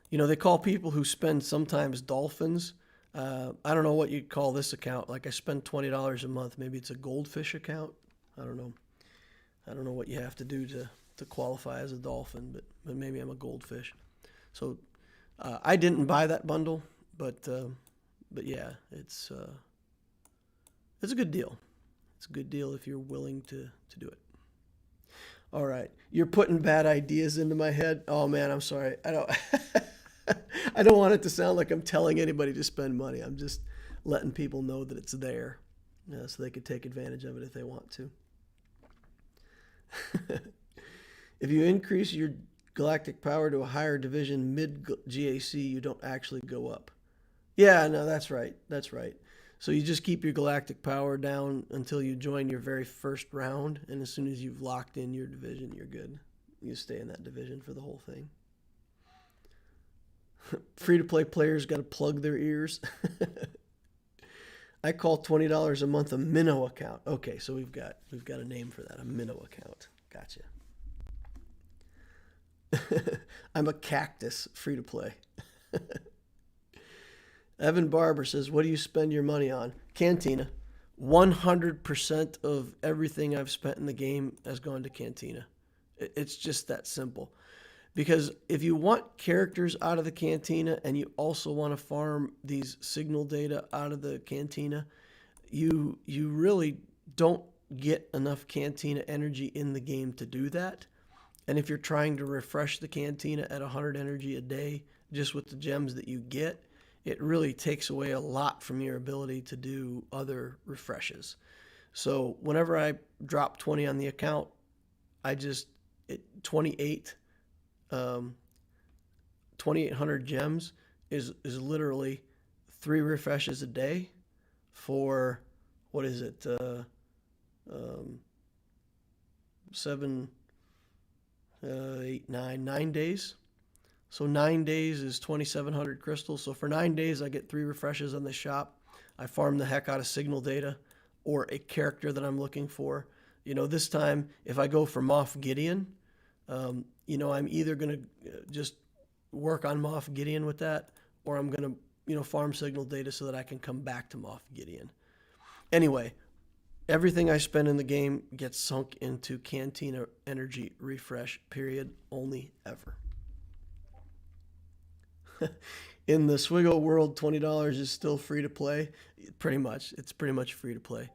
You know, they call people who spend sometimes dolphins. I don't know what you'd call this account. Like I spend $20 a month. Maybe it's a goldfish account. I don't know. I don't know what you have to do to qualify as a dolphin, but maybe I'm a goldfish. So I didn't buy that bundle, but yeah, it's a good deal. It's a good deal if you're willing to do it. All right, you're putting bad ideas into my head. Oh man, I'm sorry. I don't I don't want it to sound like I'm telling anybody to spend money. I'm just letting people know that it's there, so they could take advantage of it if they want to. If you increase your galactic power to a higher division mid-GAC, you don't actually go up. Yeah, no, that's right. That's right. So you just keep your galactic power down until you join your very first round, and as soon as you've locked in your division, you're good. You stay in that division for the whole thing. Free-to-play players got to plug their ears. I call $20 a month a minnow account. Okay, so we've got a name for that, a minnow account. Gotcha. I'm a cactus, free to play. Evan Barber says, what do you spend your money on? Cantina. 100% of everything I've spent in the game has gone to Cantina. It's just that simple. Because if you want characters out of the Cantina and you also want to farm these signal data out of the Cantina, you really don't get enough Cantina energy in the game to do that. And if you're trying to refresh the Cantina at 100 energy a day, just with the gems that you get, it really takes away a lot from your ability to do other refreshes. So whenever I drop 20 on the account, 2,800 gems is literally 3 refreshes a day for, what is it, 9 days. So 9 days is 2,700 crystals. So for 9 days, I get 3 refreshes on the shop. I farm the heck out of signal data or a character that I'm looking for. You know, this time, if I go for Moff Gideon, you know, I'm either going to just work on Moff Gideon with that, or I'm going to, you know, farm signal data so that I can come back to Moff Gideon. Anyway, everything I spend in the game gets sunk into Cantina energy refresh, period, only ever. In the Swiggle world, $20 is still free to play. Pretty much. It's pretty much free to play.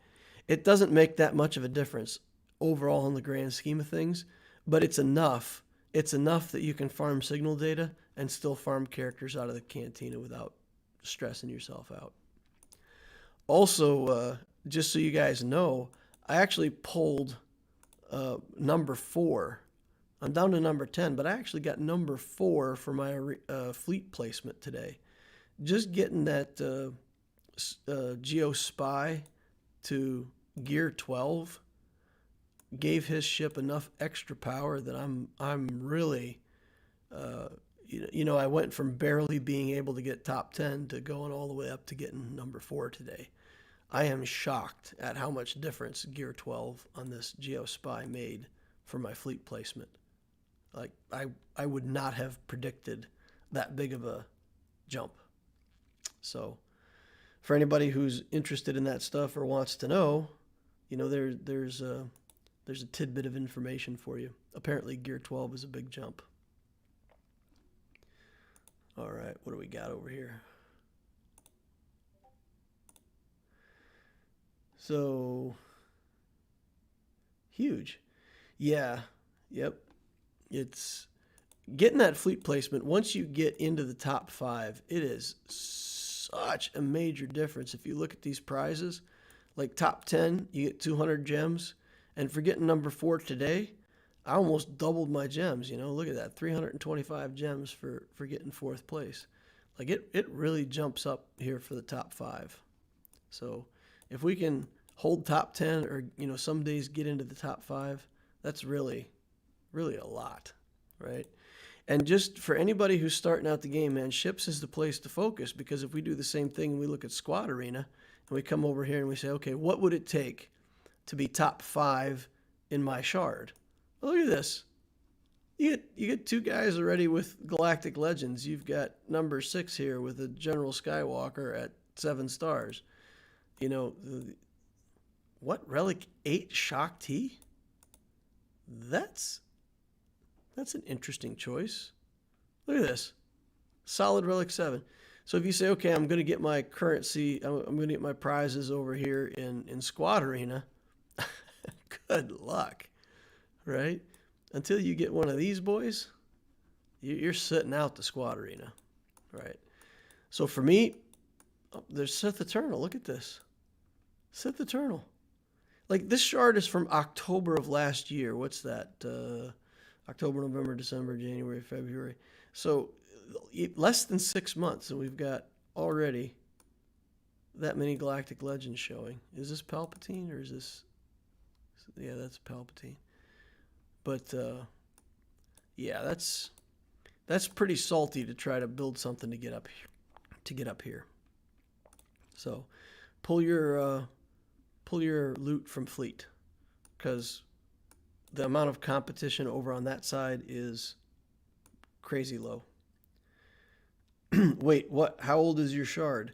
It doesn't make that much of a difference overall in the grand scheme of things, but it's enough. It's enough that you can farm signal data and still farm characters out of the Cantina without stressing yourself out. Also, just so you guys know, I actually pulled number 4. I'm down to number 10, but I actually got number 4 for my fleet placement today. Just getting that Geos spy to gear 12 gave his ship enough extra power that I'm really, you know, I went from barely being able to get top 10 to going all the way up to getting number 4 today. I am shocked at how much difference gear 12 on this Geos spy made for my fleet placement. Like, I would not have predicted that big of a jump. So for anybody who's interested in that stuff or wants to know, you know, there's a tidbit of information for you. Apparently gear 12 is a big jump. All right, what do we got over here? So huge. Yeah, yep. It's getting that fleet placement. Once you get into the top 5, it is such a major difference. If you look at these prizes, like top 10, you get 200 gems. And for getting number 4 today, I almost doubled my gems. You know, look at that, 325 gems for getting 4th place. Like it really jumps up here for the top 5. So if we can hold top 10 or, you know, some days get into the top 5, that's really a lot, right? And just for anybody who's starting out the game, man, ships is the place to focus, because if we do the same thing and we look at Squad Arena and we come over here and we say, okay, what would it take to be top 5 in my shard? Well, look at this. You get 2 guys already with Galactic Legends. You've got number 6 here with a General Skywalker at 7 stars. You know, what, Relic 8 Shock T? That's an interesting choice. Look at this. Solid Relic 7. So if you say, okay, I'm going to get my currency, I'm going to get my prizes over here in Squad Arena, good luck, right? Until you get one of these boys, you're sitting out the Squad Arena, right? So for me, there's Sith Eternal. Look at this. Sith Eternal. Like, this shard is from October of last year. What's that? October, November, December, January, February. So less than 6 months, and we've got already that many Galactic Legends showing. Is this Palpatine or is this? Yeah, that's Palpatine. But yeah, that's pretty salty to try to build something to get up here. So pull your loot from fleet, because the amount of competition over on that side is crazy low. Wait, what? How old is your shard?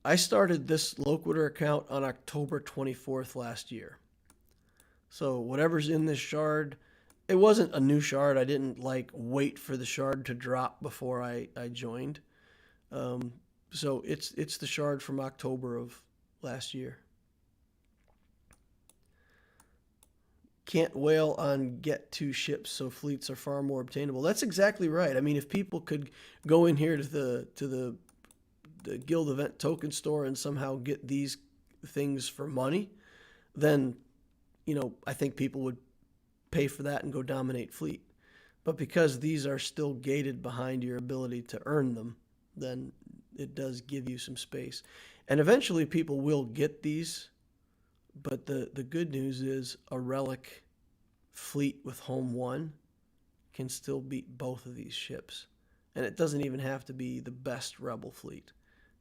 I started this Loquitur account on October 24th last year. So whatever's in this shard, it wasn't a new shard. I didn't like wait for the shard to drop before I joined. So it's the shard from October of last year. Can't whale on get to ships, so fleets are far more obtainable. That's exactly right. I mean, if people could go in here to the guild event token store and somehow get these things for money, then, you know, I think people would pay for that and go dominate fleet. But because these are still gated behind your ability to earn them, then it does give you some space. And eventually people will get these. But the good news is a relic fleet with home 1 can still beat both of these ships. And it doesn't even have to be the best rebel fleet.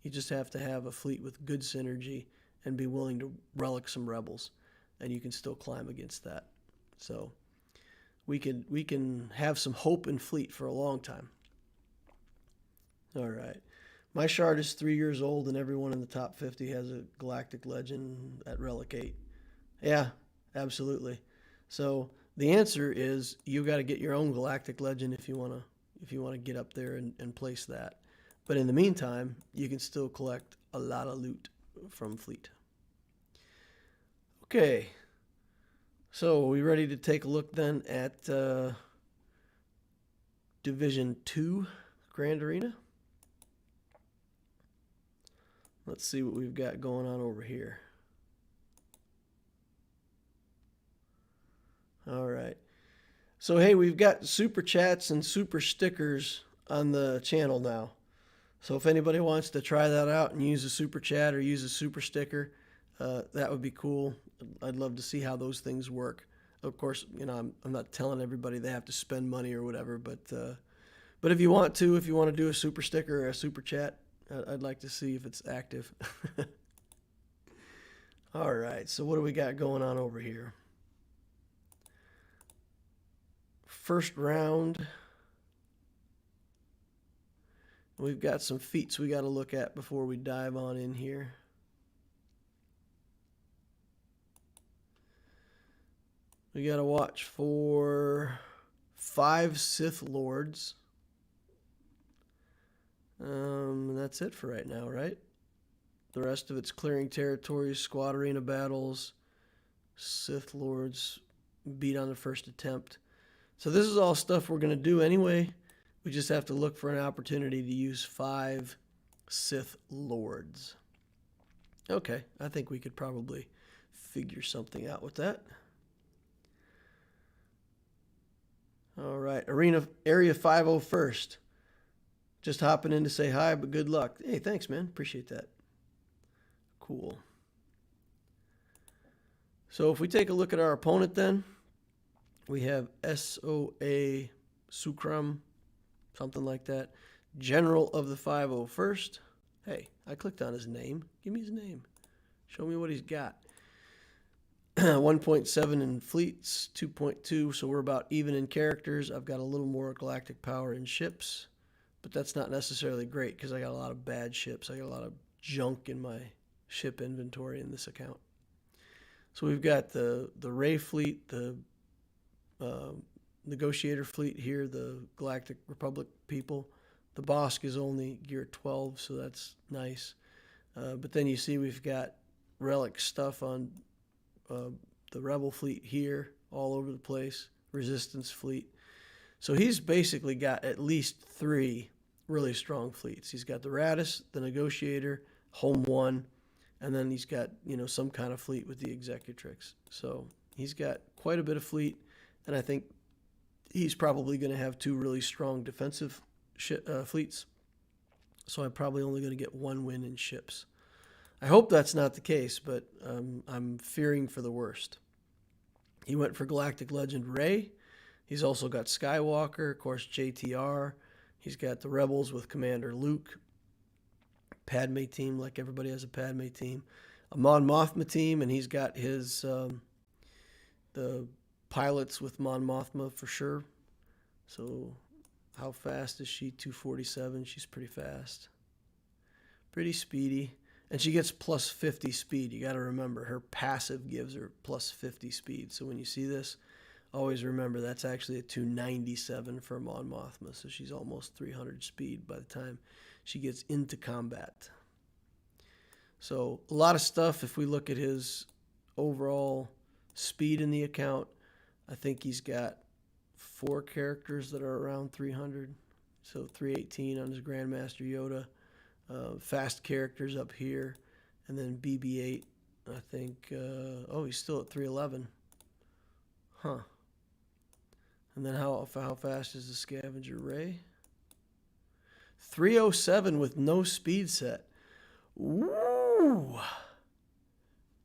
You just have to have a fleet with good synergy and be willing to relic some rebels. And you can still climb against that. So we can have some hope in fleet for a long time. All right. My shard is 3 years old, and everyone in the top 50 has a Galactic Legend at Relic 8. Yeah, absolutely. So the answer is you got to get your own Galactic Legend if you want to get up there and place that. But in the meantime, you can still collect a lot of loot from fleet. Okay. So are we ready to take a look then at Division 2 Grand Arena? Let's see what we've got going on over here. All right. So, hey, we've got super chats and super stickers on the channel now. So if anybody wants to try that out and use a super chat or use a super sticker, that would be cool. I'd love to see how those things work. Of course, you know, I'm not telling everybody they have to spend money or whatever, but if you want to do a super sticker or a super chat, I'd like to see if it's active. All right, so what do we got going on over here? First round. We've got some feats we got to look at before we dive on in here. We got to watch for 5 Sith Lords. That's it for right now, right? The rest of it's clearing territories, squad arena battles, Sith Lords beat on the first attempt. So this is all stuff we're going to do anyway. We just have to look for an opportunity to use 5 Sith Lords. Okay, I think we could probably figure something out with that. All right, Area 501st. Just hopping in to say hi, but good luck. Hey, thanks, man. Appreciate that. Cool. So if we take a look at our opponent then, we have SOA Sukram, something like that. General of the 501st. Hey, I clicked on his name. Give me his name. Show me what he's got. 1.7 in fleets, 2.2, so we're about even in characters. I've got a little more galactic power in ships, but that's not necessarily great because I got a lot of bad ships. I got a lot of junk in my ship inventory in this account. So we've got the Rey fleet, the Negotiator fleet here, the Galactic Republic people. The Bosk is only gear 12, so that's nice. But then you see we've got relic stuff on the Rebel fleet here, all over the place, Resistance fleet. So he's basically got at least 3 really strong fleets. He's got the Radis, the Negotiator, Home 1, and then he's got, you know, some kind of fleet with the Executrix. So he's got quite a bit of fleet, and I think he's probably going to have 2 really strong defensive fleets. So I'm probably only going to get 1 win in ships. I hope that's not the case, but I'm fearing for the worst. He went for Galactic Legend Rey. He's also got Skywalker, of course, JTR. He's got the Rebels with Commander Luke. Padme team, like everybody has a Padme team. a Mon Mothma team, and he's got his the pilots with Mon Mothma for sure. So how fast is she? 247. She's pretty fast. Pretty speedy. And she gets plus 50 speed. You got to remember, her passive gives her plus 50 speed. So when you see this, always remember that's actually a 297 for Mon Mothma. So she's almost 300 speed by the time she gets into combat. So a lot of stuff. If we look at his overall speed in the account, I think he's got 4 characters that are around 300. So 318 on his Grandmaster Yoda. Fast characters up here. And then BB-8, I think. Oh, he's still at 311. Huh. And then how fast is the Scavenger Ray? 307 with no speed set. Woo!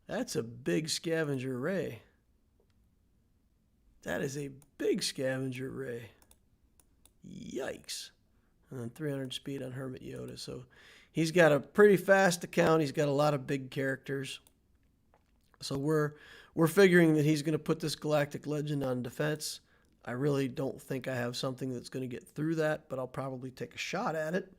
That's a big Scavenger Ray. That is a big Scavenger Ray. Yikes. And then 300 speed on Hermit Yoda. So he's got a pretty fast account. He's got a lot of big characters. So we're figuring that he's going to put this Galactic Legend on defense. I really don't think I have something that's going to get through that, but I'll probably take a shot at it.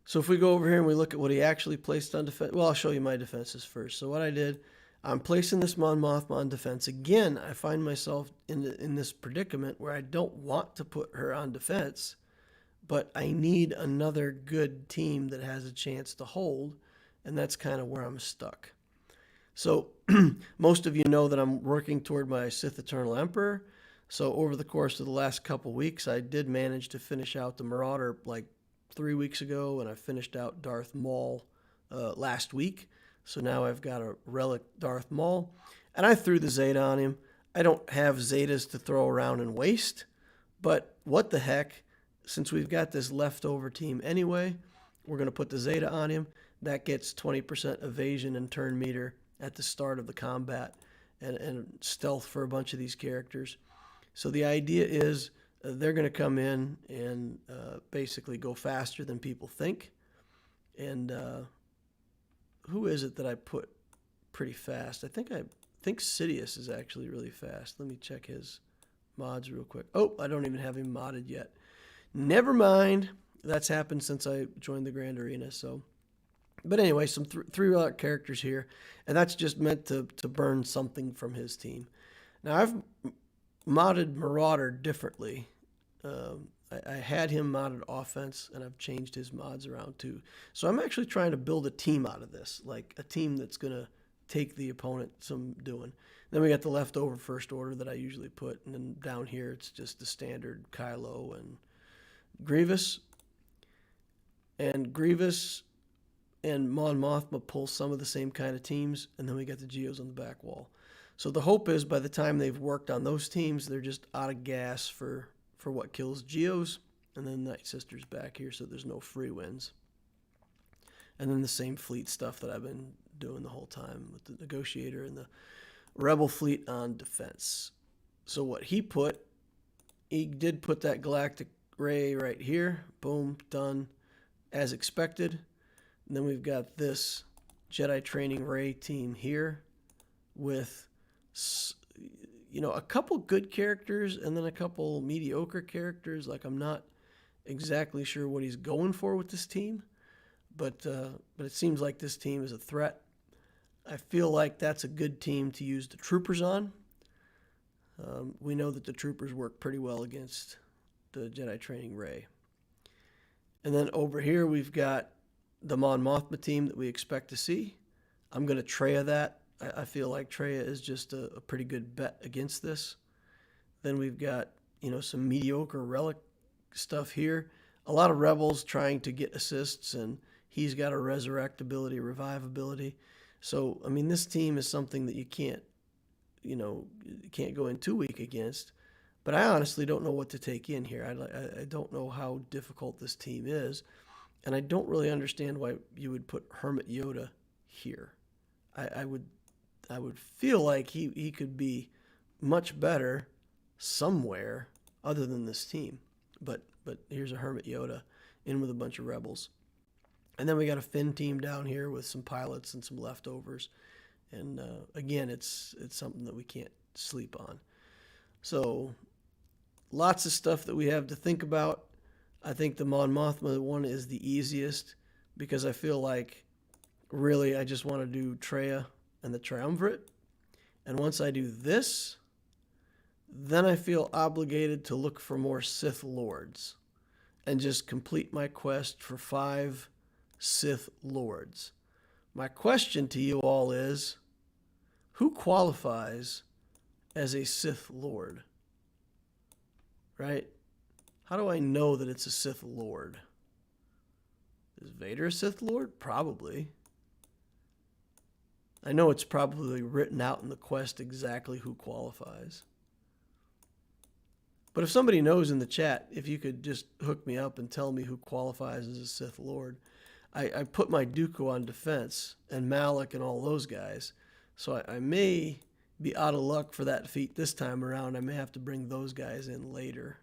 So if we go over here and we look at what he actually placed on defense, well, I'll show you my defenses first. So what I did, I'm placing this Mon Mothma on defense. Again, I find myself in this predicament where I don't want to put her on defense, but I need another good team that has a chance to hold, and that's kind of where I'm stuck. So most of you know that I'm working toward my Sith Eternal Emperor. So over the course of the last couple weeks, I did manage to finish out the Marauder like 3 weeks ago, and I finished out Darth Maul last week. So now I've got a Relic Darth Maul, and I threw the Zeta on him. I don't have Zetas to throw around and waste, but what the heck, since we've got this leftover team anyway, we're going to put the Zeta on him. That gets 20% evasion and turn meter at the start of the combat, and stealth for a bunch of these characters. So the idea is they're going to come in and basically go faster than people think. And who is it that I put pretty fast? I think Sidious is actually really fast. Let me check his mods real quick. Oh, I don't even have him modded yet. Never mind. That's happened since I joined the Grand Arena. So, but anyway, some three relic characters here, and that's just meant to burn something from his team. Now I've modded Marauder differently. I had him modded offense, and I've changed his mods around too. So I'm actually trying to build a team out of this, like a team that's going to take the opponent some doing. Then we got the leftover first order that I usually put, and then down here it's just the standard Kylo and Grievous. And Grievous and Mon Mothma pull some of the same kind of teams, and then we got the Geos on the back wall. So the hope is by the time they've worked on those teams, they're just out of gas for what kills Geos, and then Night Sister's back here, so there's no free wins. And then the same fleet stuff that I've been doing the whole time with the Negotiator and the Rebel fleet on defense. So what he did put that Galactic Ray right here. Boom, done, as expected. And then we've got this Jedi Training Ray team here with, a couple good characters and then a couple mediocre characters. Like, I'm not exactly sure what he's going for with this team, but it seems like this team is a threat. I feel like that's a good team to use the Troopers on. We know that the Troopers work pretty well against the Jedi Training Ray. And then over here we've got the Mon Mothma team that we expect to see. I'm going to Traya that. I feel like Traya is just a pretty good bet against this. Then we've got, some mediocre relic stuff here. A lot of rebels trying to get assists, and he's got a resurrect ability, revive ability. So, this team is something that you can't go in too weak against. But I honestly don't know what to take in here. I don't know how difficult this team is, and I don't really understand why you would put Hermit Yoda here. I would feel like he could be much better somewhere other than this team. But here's a Hermit Yoda in with a bunch of rebels. And then we got a Finn team down here with some pilots and some leftovers. And again, it's something that we can't sleep on. So lots of stuff that we have to think about. I think the Mon Mothma one is the easiest because I feel like really I just want to do Traya and the Triumvirate. And once I do this, then I feel obligated to look for more Sith Lords and just complete my quest for 5 Sith Lords. My question to you all is, who qualifies as a Sith Lord? Right? How do I know that it's a Sith Lord? Is Vader a Sith Lord? Probably. I know it's probably written out in the quest exactly who qualifies. But if somebody knows in the chat, if you could just hook me up and tell me who qualifies as a Sith Lord. I put my Dooku on defense and Malak and all those guys. So I may be out of luck for that feat this time around. I may have to bring those guys in later.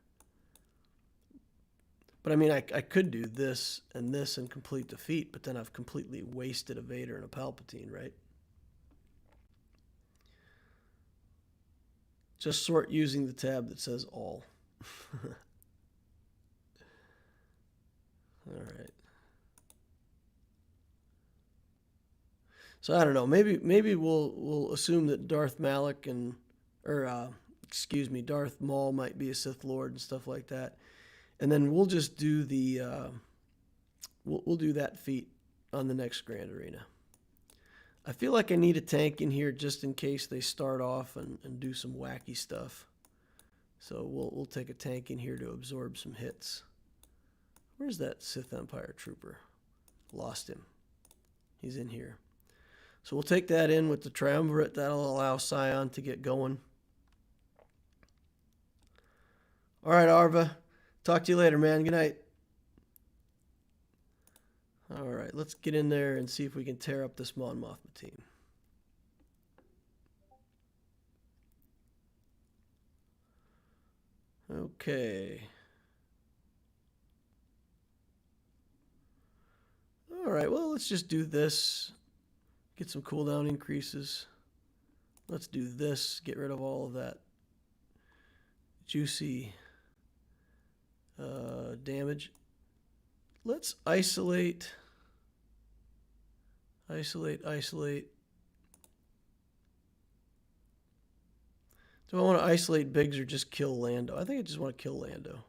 But I mean, I could do this and complete the feat, but then I've completely wasted a Vader and a Palpatine, right? Just sort using the tab that says all. All right. So I don't know. Maybe we'll assume that Darth Malak Darth Maul might be a Sith Lord and stuff like that, and then we'll just do the we'll do that feat on the next Grand Arena. I feel like I need a tank in here just in case they start off and do some wacky stuff. So we'll take a tank in here to absorb some hits. Where's that Sith Empire trooper? Lost him. He's in here. So we'll take that in with the Triumvirate. That'll allow Scion to get going. All right, Arva. Talk to you later, man. Good night. All right, let's get in there and see if we can tear up this Mon Mothma team. Okay. All right, well, let's just do this. Get some cooldown increases. Let's do this. Get rid of all of that juicy damage. Let's isolate. Isolate. Do I want to isolate Biggs or just kill Lando? I think I just want to kill Lando.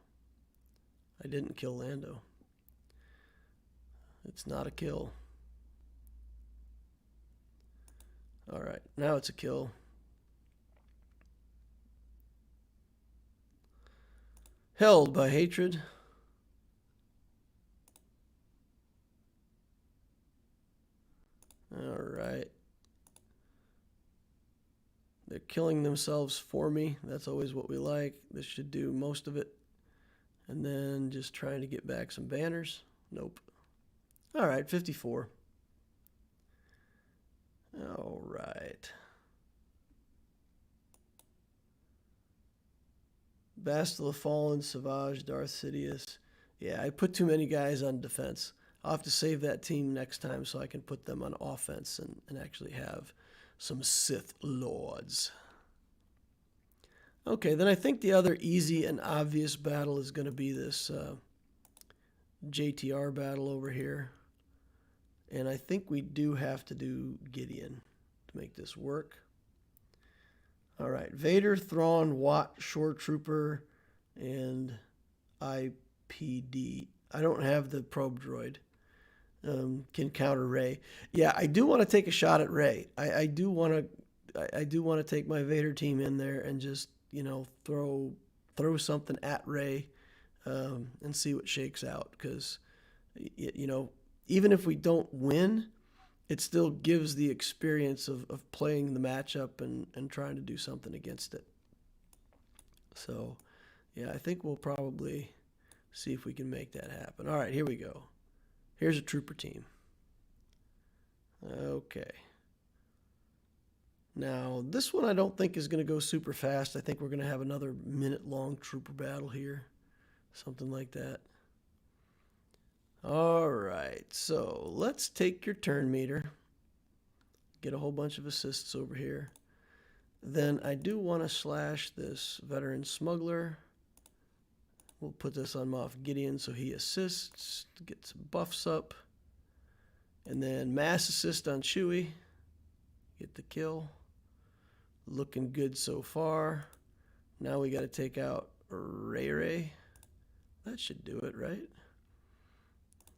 I didn't kill Lando. It's not a kill. All right, now it's a kill. Held by hatred. All right. They're killing themselves for me. That's always what we like. This should do most of it. And then just trying to get back some banners. Nope. All right, 54. All right. Bastila Fallen, Savage, Darth Sidious. Yeah, I put too many guys on defense. I'll have to save that team next time so I can put them on offense and actually have some Sith Lords. Okay, then I think the other easy and obvious battle is going to be this JTR battle over here. And I think we do have to do Gideon to make this work. All right, Vader, Thrawn, Watt, Shore Trooper, and IPD. I don't have the probe droid. Can counter Rey. Yeah, I do want to take a shot at Rey. I do want to take my Vader team in there and just, you know, throw something at Rey and see what shakes out. Because, you know, even if we don't win, it still gives the experience of playing the matchup and trying to do something against it. So, yeah, I think we'll probably see if we can make that happen. All right, here we go. Here's a trooper team. Okay. Now, this one I don't think is going to go super fast. I think we're going to have another minute-long trooper battle here. Something like that. All right, so let's take your turn meter. Get a whole bunch of assists over here. Then I do want to slash this veteran smuggler. We'll put this on Moff Gideon so he assists, get some buffs up. And then mass assist on Chewie. Get the kill. Looking good so far. Now we got to take out REYYYYYY. That should do it, right?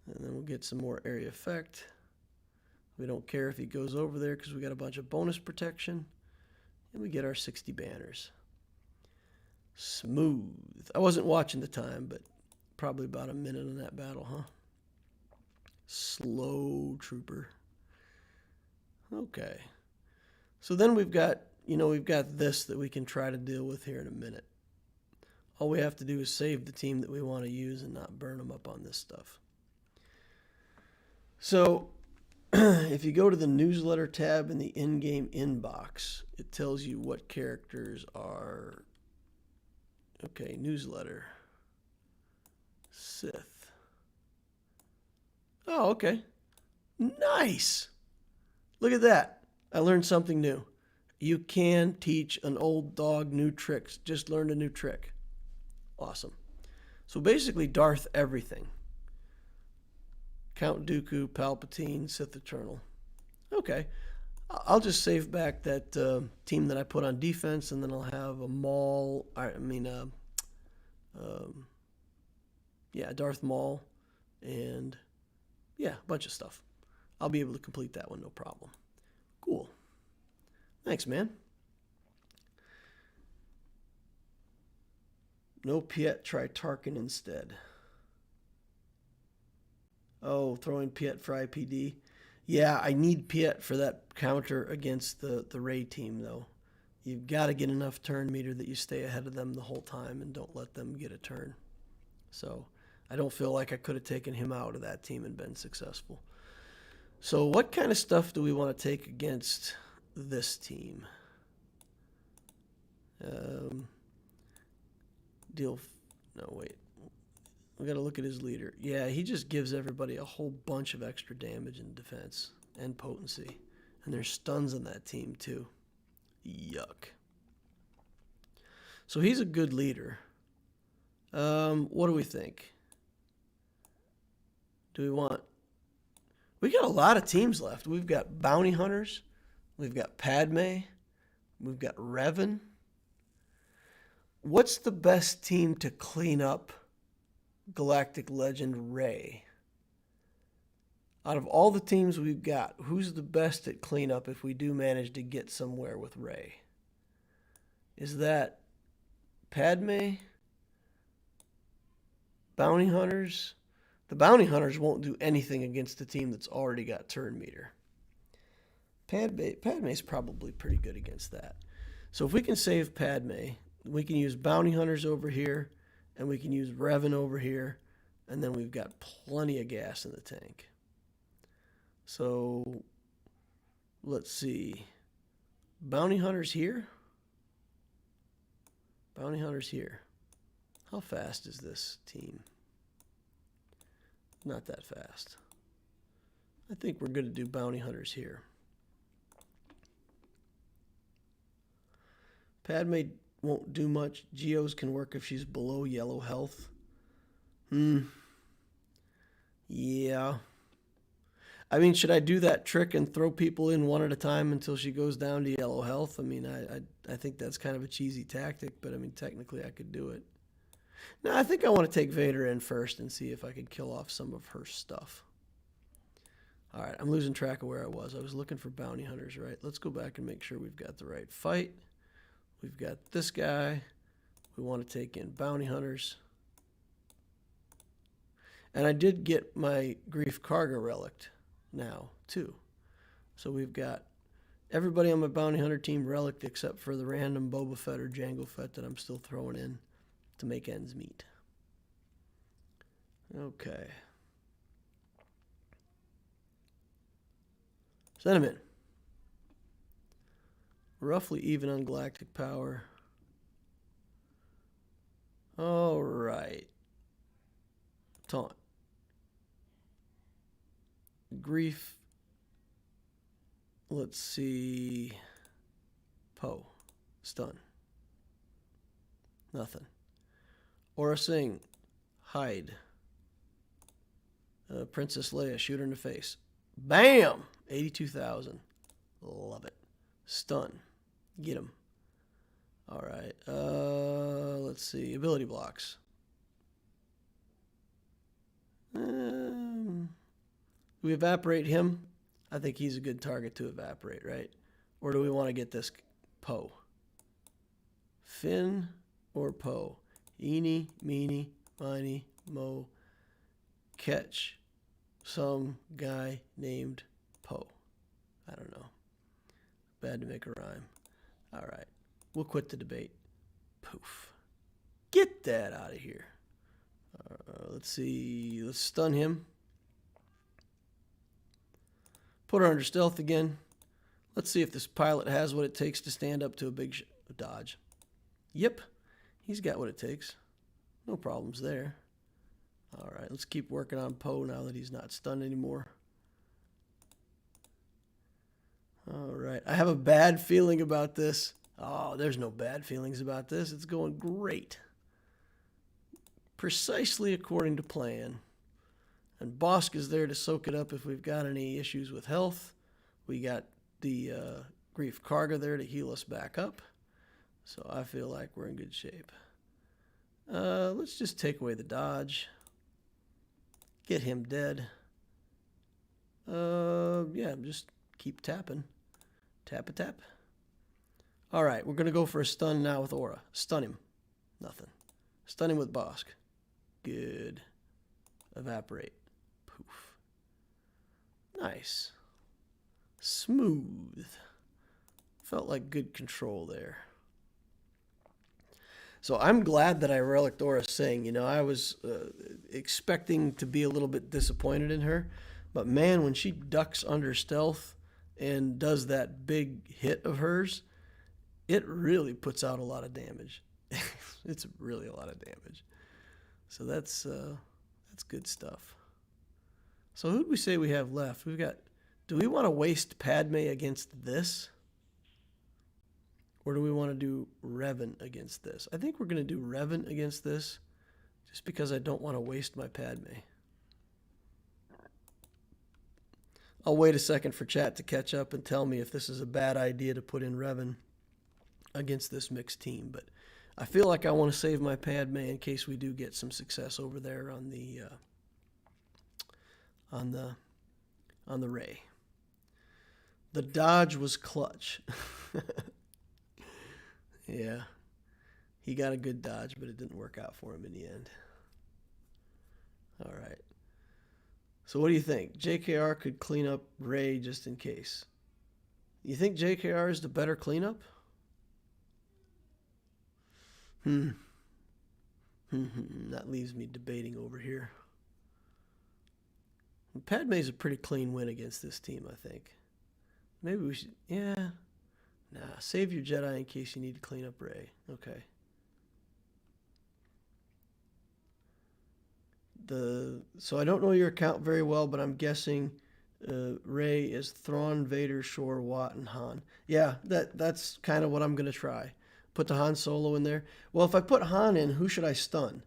And then we'll get some more area effect. We don't care if he goes over there because we got a bunch of bonus protection. And we get our 60 banners. Smooth. I wasn't watching the time, but probably about a minute on that battle, huh? Slow trooper. Okay. So then we've got, we've got this that we can try to deal with here in a minute. All we have to do is save the team that we want to use and not burn them up on this stuff. So if you go to the newsletter tab in the in-game inbox, it tells you what characters are. Okay, newsletter. Sith. Oh, okay. Nice. Look at that. I learned something new. You can teach an old dog new tricks. Just learned a new trick. Awesome. So basically Darth everything. Count Dooku, Palpatine, Sith Eternal. Okay. I'll just save back that team that I put on defense, and then I'll have a Maul. Darth Maul, and a bunch of stuff. I'll be able to complete that one, no problem. Cool. Thanks, man. No Piet, try Tarkin instead. Oh, throwing Piet for IPD. Yeah, I need Piet for that counter against the Rey team, though. You've got to get enough turn meter that you stay ahead of them the whole time and don't let them get a turn. So I don't feel like I could have taken him out of that team and been successful. So what kind of stuff do we want to take against this team? We got to look at his leader. Yeah, he just gives everybody a whole bunch of extra damage and defense and potency. And there's stuns on that team, too. Yuck. So he's a good leader. What do we think? Do we want... We got a lot of teams left. We've got Bounty Hunters. We've got Padme. We've got Revan. What's the best team to clean up Galactic Legend Rey? Out of all the teams we've got, who's the best at cleanup if we do manage to get somewhere with Rey? Is that Padme? Bounty Hunters? The Bounty Hunters won't do anything against a team that's already got turn meter. Padme's probably pretty good against that. So if we can save Padme, we can use Bounty Hunters over here, and we can use Revan over here, and then we've got plenty of gas in the tank. So let's see. Bounty Hunters here. Bounty Hunters here. How fast is this team? Not that fast. I think we're going to do Bounty Hunters here. Padme won't do much. Geos can work if she's below yellow health. Yeah. I mean, should I do that trick and throw people in one at a time until she goes down to yellow health? I mean, I think that's kind of a cheesy tactic, but I mean, technically I could do it. No, I think I want to take Vader in first and see if I could kill off some of her stuff. All right, I'm losing track of where I was. I was looking for Bounty Hunters, right? Let's go back and make sure we've got the right fight. We've got this guy. We want to take in Bounty Hunters. And I did get my Grief Karga relic now, too. So we've got everybody on my Bounty Hunter team relic except for the random Boba Fett or Jango Fett that I'm still throwing in to make ends meet. Okay. Send him in. Roughly even on galactic power. All right. Taunt. Grief. Let's see. Poe. Stun. Nothing. Aura Singh. Hide. Princess Leia. Shoot her in the face. Bam! 82,000. Love it. Stun. Get him. All right. Let's see. Ability blocks. We evaporate him. I think he's a good target to evaporate, right? Or do we want to get this Poe? Finn or Poe? Eeny, meeny, miny, mo. Catch some guy named Poe. I don't know. Bad to make a rhyme. All right. We'll quit the debate. Poof. Get that out of here. Let's see. Let's stun him. Put her under stealth again. Let's see if this pilot has what it takes to stand up to a big dodge. Yep. He's got what it takes. No problems there. All right. Let's keep working on Poe now that he's not stunned anymore. All right. I have a bad feeling about this. Oh, there's no bad feelings about this. It's going great. Precisely according to plan. And Bosk is there to soak it up if we've got any issues with health. We got the Grief Karga there to heal us back up. So I feel like we're in good shape. Let's just take away the dodge. Get him dead. Yeah, just keep tapping. Tap-a-tap. All right, we're going to go for a stun now with Aura. Stun him. Nothing. Stun him with Bosk. Good. Evaporate. Poof. Nice. Smooth. Felt like good control there. So I'm glad that I relicked Aura Singh. You know, I was expecting to be a little bit disappointed in her. But man, when she ducks under stealth and does that big hit of hers, it really puts out a lot of damage. It's really a lot of damage. So that's good stuff. So who do we say we have left? We've got, do we want to waste Padme against this? Or do we want to do Revan against this? I think we're going to do Revan against this just because I don't want to waste my Padme. I'll wait a second for chat to catch up and tell me if this is a bad idea to put in Revan against this mixed team. But I feel like I want to save my Padme in case we do get some success over there on the Rey. The dodge was clutch. Yeah. He got a good dodge, but it didn't work out for him in the end. All right. So what do you think? JKR could clean up Rey just in case. You think JKR is the better cleanup? That leaves me debating over here. Padme's a pretty clean win against this team, I think. Maybe we should... Yeah. Nah, save your Jedi in case you need to clean up Rey. Okay. So I don't know your account very well, but I'm guessing Rey is Thrawn, Vader, Shore, Watt, and Han. Yeah, that's kind of what I'm going to try. Put the Han Solo in there. Well, if I put Han in, who should I stun?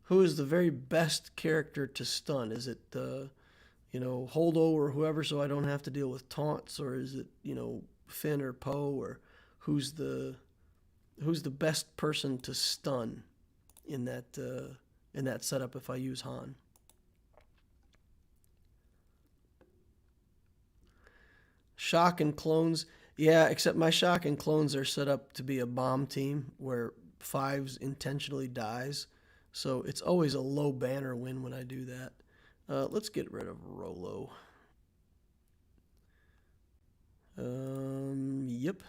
Who is the very best character to stun? Is it, Holdo or whoever, so I don't have to deal with taunts? Or is it, Finn or Poe? Or who's the best person to stun in that setup if I use Han? Shock and clones. Yeah, except my shock and clones are set up to be a bomb team where Fives intentionally dies. So it's always a low banner win when I do that. Let's get rid of Rolo. Yep.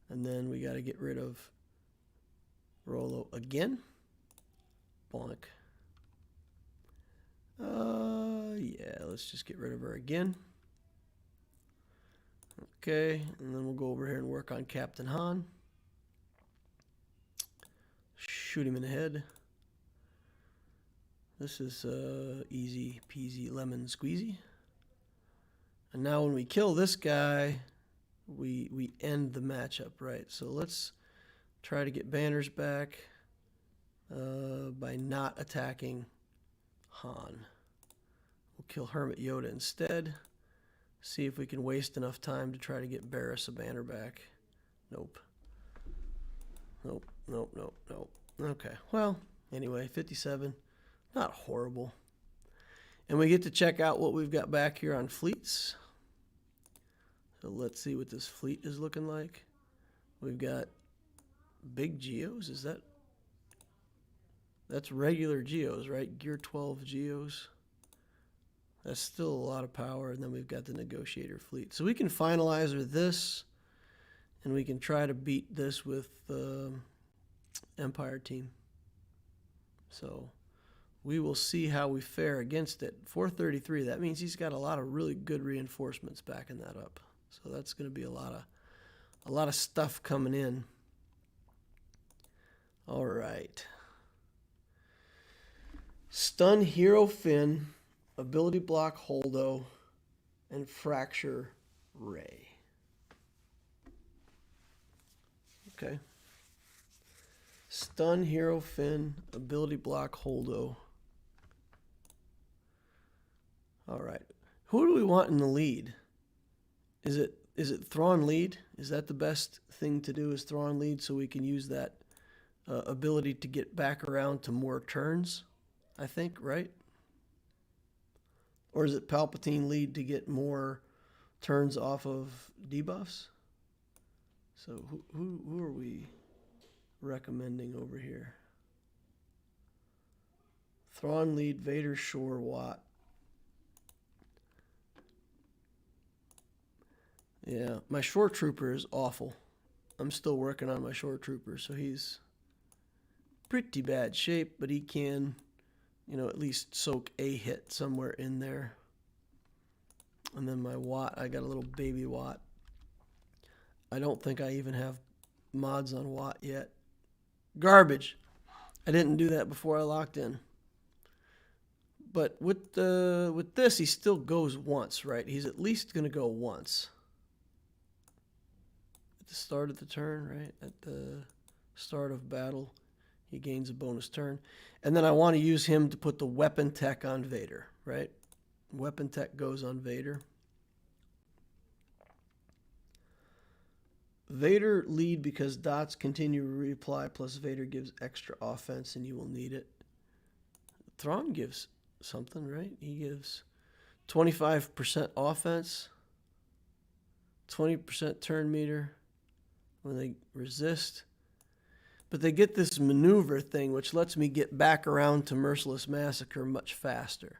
And then we got to get rid of Rolo again. Bonk. Yeah, let's just get rid of her again. Okay, and then we'll go over here and work on Captain Han. Shoot him in the head. This is easy peasy lemon squeezy. And now when we kill this guy, we end the matchup, right? So let's try to get banners back by not attacking Han. We'll kill Hermit Yoda instead. See if we can waste enough time to try to get Barriss a banner back. Nope. Nope, nope, nope, nope. Okay, well, anyway, 57. Not horrible. And we get to check out what we've got back here on fleets. So let's see what this fleet is looking like. We've got big Geos. Is that... That's regular Geos, right? Gear 12 Geos. That's still a lot of power. And then we've got the Negotiator fleet. So we can finalizer this, and we can try to beat this with Empire team. So we will see how we fare against it. 433, that means he's got a lot of really good reinforcements backing that up. So that's going to be a lot of stuff coming in. All right. Stun Hero Finn, Ability Block Holdo, and Fracture Rey. Okay. Stun Hero Finn, Ability Block Holdo. All right. Who do we want in the lead? Is it Thrawn lead? Is that the best thing to do, is Thrawn lead, so we can use that ability to get back around to more turns, I think, right? Or is it Palpatine lead to get more turns off of debuffs? So who are we recommending over here? Thrawn lead, Vader, Shore, Watt. Yeah, my Shore Trooper is awful. I'm still working on my Shore Trooper, so he's pretty bad shape, but he can, you know, at least soak a hit somewhere in there. And then my Watt, I got a little baby Watt. I don't think I even have mods on Watt yet. Garbage. I didn't do that before I locked in. But with this, he still goes once, right? He's at least going to go once. At the start of the turn, right? At the start of battle, he gains a bonus turn. And then I want to use him to put the weapon tech on Vader, right? Weapon tech goes on Vader. Vader lead because dots continue to reapply, plus Vader gives extra offense and you will need it. Thrawn gives something, right? He gives 25% offense, 20% turn meter when they resist. But they get this maneuver thing, which lets me get back around to Merciless Massacre much faster.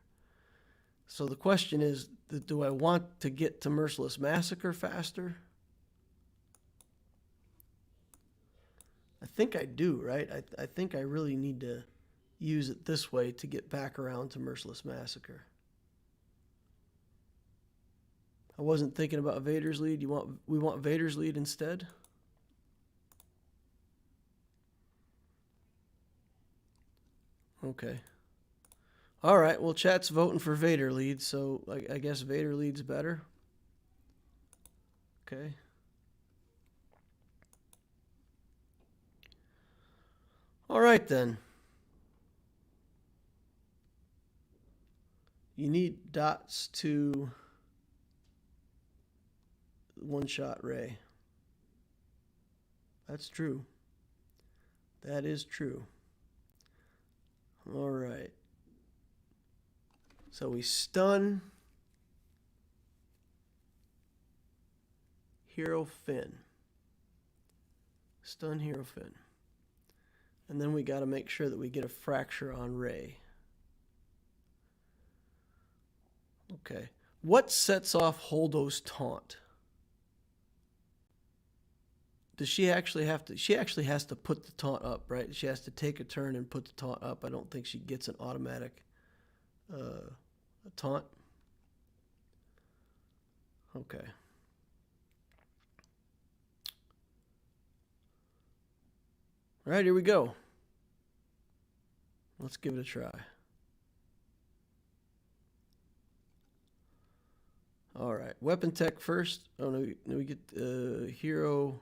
So the question is, do I want to get to Merciless Massacre faster? I think I do, right? I think I really need to use it this way to get back around to Merciless Massacre. I wasn't thinking about Vader's lead. We want Vader's lead instead? Okay. All right, well, chat's voting for Vader lead, so I guess Vader lead's better. Okay. All right, then. You need dots to one-shot Rey. That's true. That is true. All right. So we stun Hero Finn. Stun Hero Finn. And then we got to make sure that we get a fracture on Rey. Okay. What sets off Holdo's taunt? Does she actually have to? She actually has to put the taunt up, right? She has to take a turn and put the taunt up. I don't think she gets an automatic taunt. Okay. All right, here we go. Let's give it a try. All right, weapon tech first. Oh no, we get hero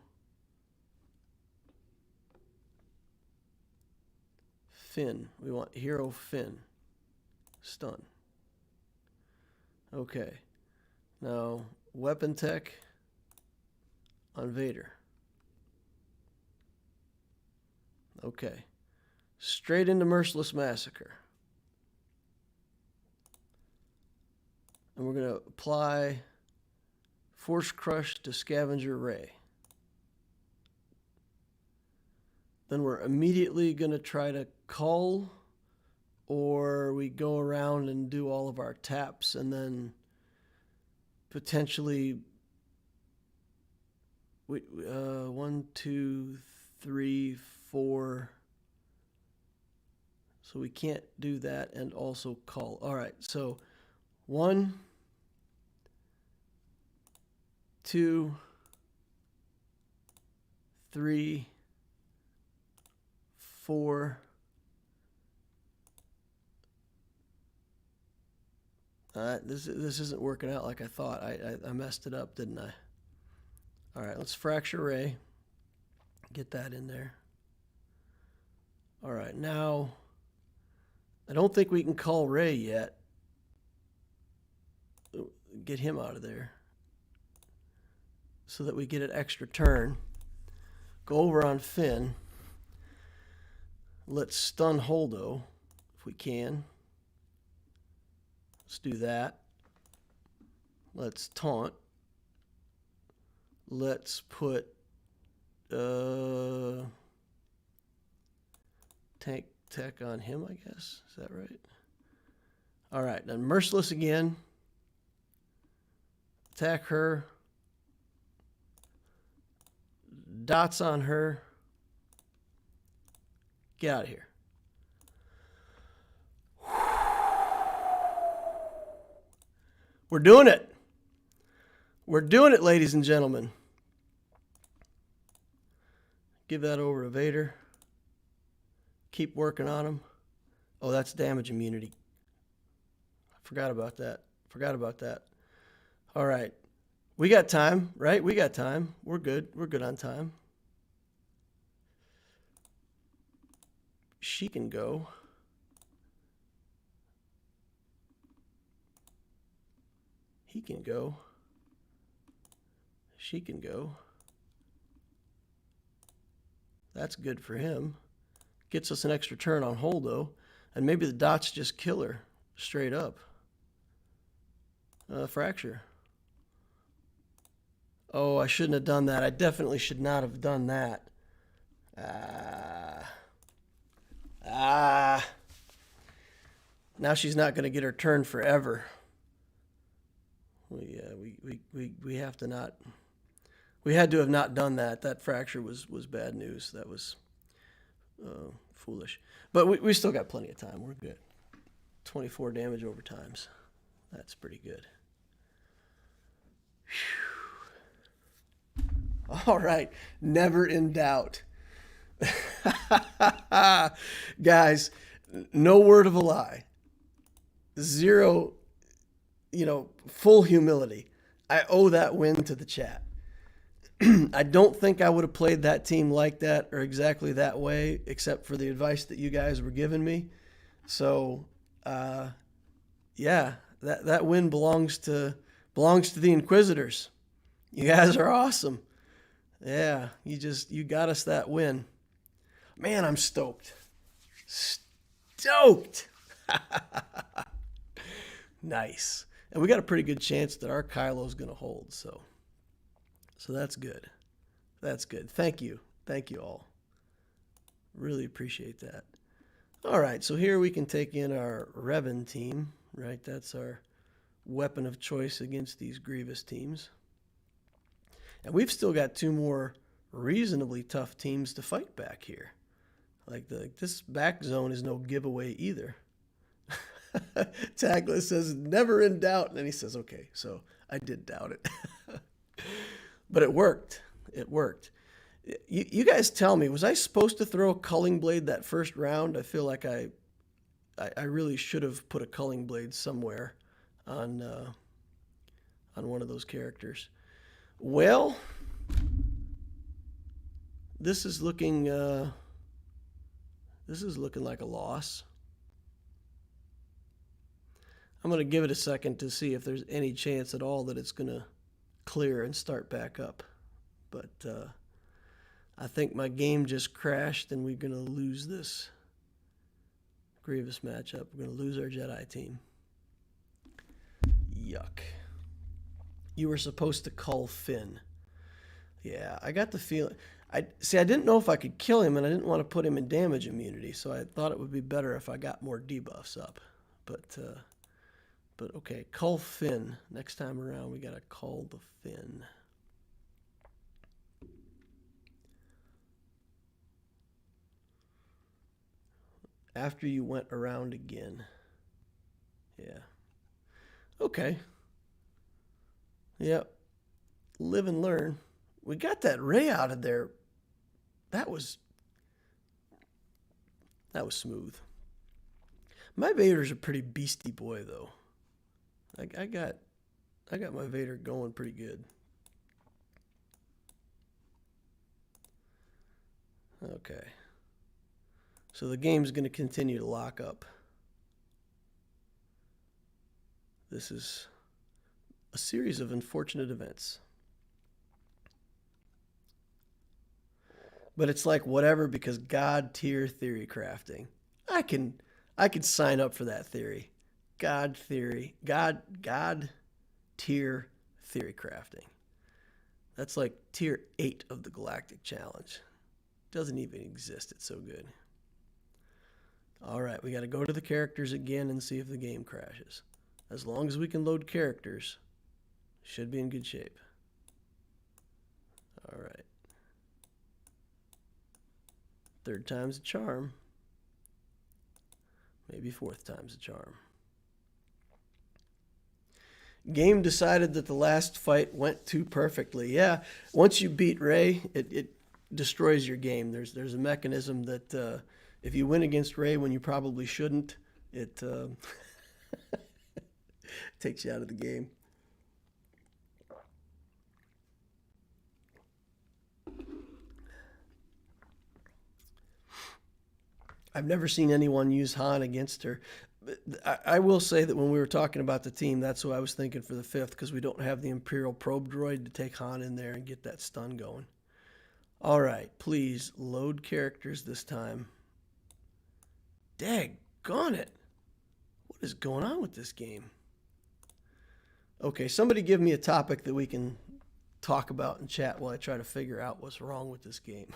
Finn. We want hero Finn. Stun. Okay. Now weapon tech on Vader. Okay. Straight into Merciless Massacre. And we're going to apply Force Crush to Scavenger Ray. Then we're immediately going to try to cull, or we go around and do all of our taps and then potentially 1, 2, 3, 4. So we can't do that and also cull. All right, so 1, 2, 3, 4. This isn't working out like I thought. I messed it up, didn't I? All right, let's fracture Ray. Get that in there. All right, now I don't think we can call Ray yet. Get him out of there so that we get an extra turn. Go over on Finn. Let's stun Holdo if we can. Let's do that. Let's taunt. Let's put tank tech on him, I guess. Is that right? All right, then Merciless again. Attack her. Dots on her. Get out of here. We're doing it. We're doing it, ladies and gentlemen. Give that over to Vader. Keep working on him. Oh, that's damage immunity. I forgot about that. All right. We got time, right? We got time. We're good. We're good on time. She can go. He can go. She can go. That's good for him. Gets us an extra turn on Holdo. And maybe the dots just kill her straight up. Fracture. Oh, I shouldn't have done that. I definitely should not have done that. Now she's not going to get her turn forever. We have to not. We had to have not done that. That fracture was bad news. That was foolish. But we still got plenty of time. We're good. 24 damage over times. That's pretty good. Whew. All right. Never in doubt. Guys, no word of a lie. Zero, full humility. I owe that win to the chat. I don't think I would have played that team like that or exactly that way, except for the advice that you guys were giving me. So, yeah, that win belongs to the Inquisitors. You guys are awesome. Yeah, you got us that win. Man, I'm stoked. Stoked. Nice. And we got a pretty good chance that our Kylo's going to hold, so that's good. That's good. Thank you. Thank you all. Really appreciate that. All right, so here we can take in our Revan team, right? That's our weapon of choice against these Grievous teams. And we've still got 2 more reasonably tough teams to fight back here. Like this back zone is no giveaway either. Tagless says, never in doubt. And then he says, okay, so I did doubt it. But it worked. It worked. You guys tell me, was I supposed to throw a culling blade that first round? I feel like I really should have put a culling blade somewhere on on one of those characters. Well, this is looking like a loss. I'm going to give it a second to see if there's any chance at all that it's going to clear and start back up. But I think my game just crashed and we're going to lose this Grievous matchup. We're going to lose our Jedi team. Yuck. You were supposed to cull Finn. Yeah, I got the feeling. I didn't know if I could kill him, and I didn't want to put him in damage immunity, so I thought it would be better if I got more debuffs up. But okay, cull Finn. Next time around, we got to cull the Finn. After you went around again. Yeah. Okay. Yep. Live and learn. We got that Rey out of there. That was smooth. My Vader's a pretty beastie boy, though. I got my Vader going pretty good. Okay. So the game's going to continue to lock up. This is a series of unfortunate events. But it's like whatever, because God tier theory crafting. I can sign up for that theory. God tier theory crafting. That's like tier 8 of the Galactic Challenge. Doesn't even exist. It's so good. All right, we got to go to the characters again and see if the game crashes. As long as we can load characters, should be in good shape. All right. Third time's a charm. Maybe fourth time's a charm. Game decided that the last fight went too perfectly. Yeah, once you beat Rey, it destroys your game. There's a mechanism that if you win against Rey when you probably shouldn't, it takes you out of the game. I've never seen anyone use Han against her. I will say that when we were talking about the team, that's what I was thinking for the 5th, because we don't have the Imperial probe droid to take Han in there and get that stun going. All right, please load characters this time. Daggone it. What is going on with this game? Okay, somebody give me a topic that we can talk about in chat while I try to figure out what's wrong with this game.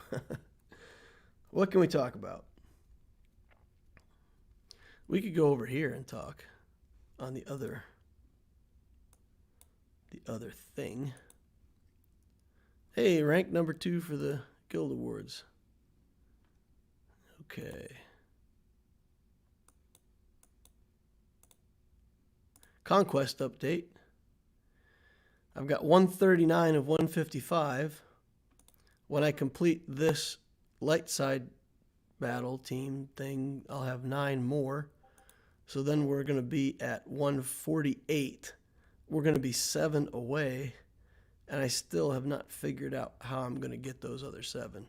What can we talk about? We could go over here and talk on the other thing. Hey, rank number 2 for the Guild Awards. Okay. Conquest update. I've got 139 of 155. When I complete this light side battle team thing, I'll have 9 more. So then we're going to be at 148. We're going to be 7 away. And I still have not figured out how I'm going to get those other 7.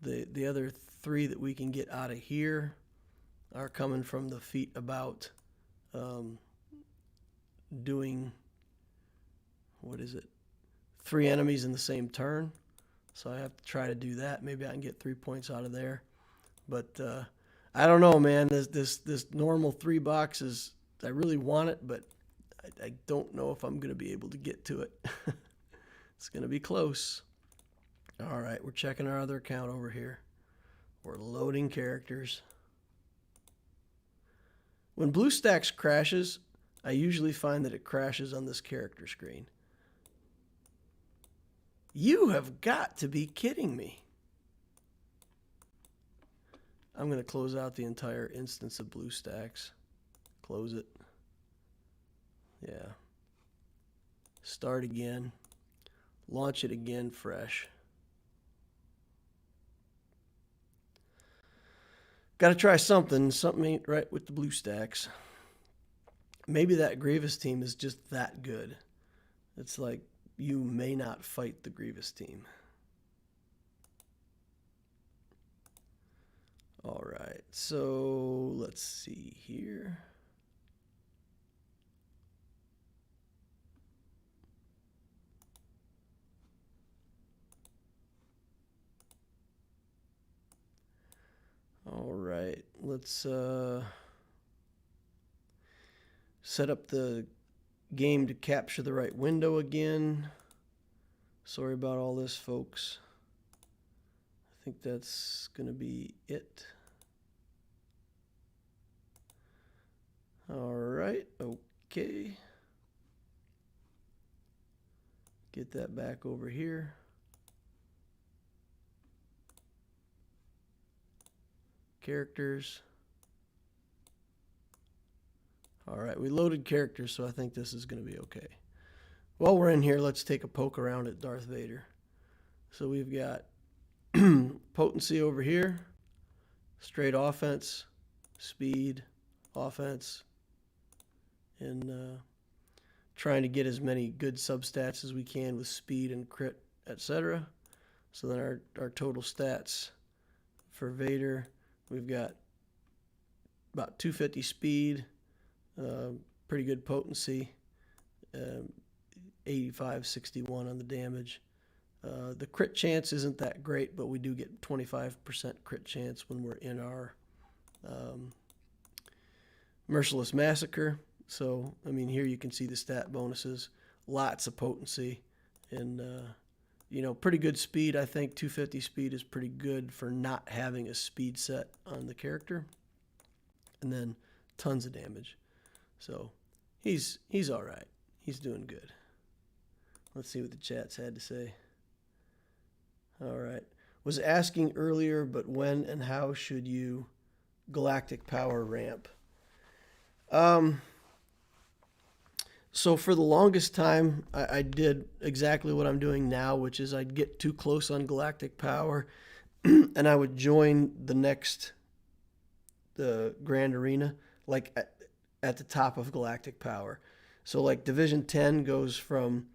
The other 3 that we can get out of here are coming from the feat about doing, 3 enemies in the same turn. So I have to try to do that. Maybe I can get 3 points out of there. But I don't know, man. This normal 3 boxes, I really want it, but I don't know if I'm going to be able to get to it. It's going to be close. All right, we're checking our other account over here. We're loading characters. When Bluestacks crashes, I usually find that it crashes on this character screen. You have got to be kidding me. I'm going to close out the entire instance of Bluestacks. Close it. Yeah. Start again. Launch it again fresh. Got to try something. Something ain't right with the Bluestacks. Maybe that Grievous team is just that good. It's like you may not fight the Grievous team. All right, so let's see here. All right, let's set up the game to capture the right window again. Sorry about all this, folks. I think that's going to be it. All right, okay. Get that back over here. Characters. All right, we loaded characters, so I think this is going to be okay. While we're in here, let's take a poke around at Darth Vader. So we've got potency over here, straight offense, speed, offense, and trying to get as many good substats as we can with speed and crit, etc. So then our total stats for Vader, we've got about 250 speed, pretty good potency, 85-61 on the damage. The crit chance isn't that great, but we do get 25% crit chance when we're in our Merciless Massacre. So, I mean, here you can see the stat bonuses, lots of potency, and, you know, pretty good speed. I think 250 speed is pretty good for not having a speed set on the character. And then tons of damage. So, he's all right. He's doing good. Let's see what the chat's had to say. All right. Was asking earlier, but when and how should you galactic power ramp? So for the longest time, I did exactly what I'm doing now, which is I'd get too close on galactic power, and I would join the Grand Arena, like at the top of galactic power. So like Division 10 goes from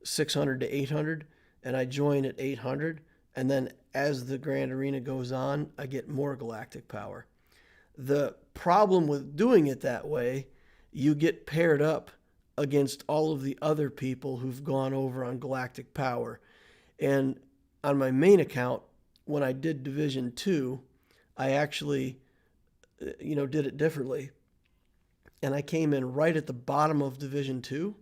600 to 800, and I join at 800, and then as the Grand Arena goes on, I get more galactic power. The problem with doing it that way, you get paired up against all of the other people who've gone over on galactic power. And on my main account, when I did Division 2, I actually, did it differently. And I came in right at the bottom of Division 2.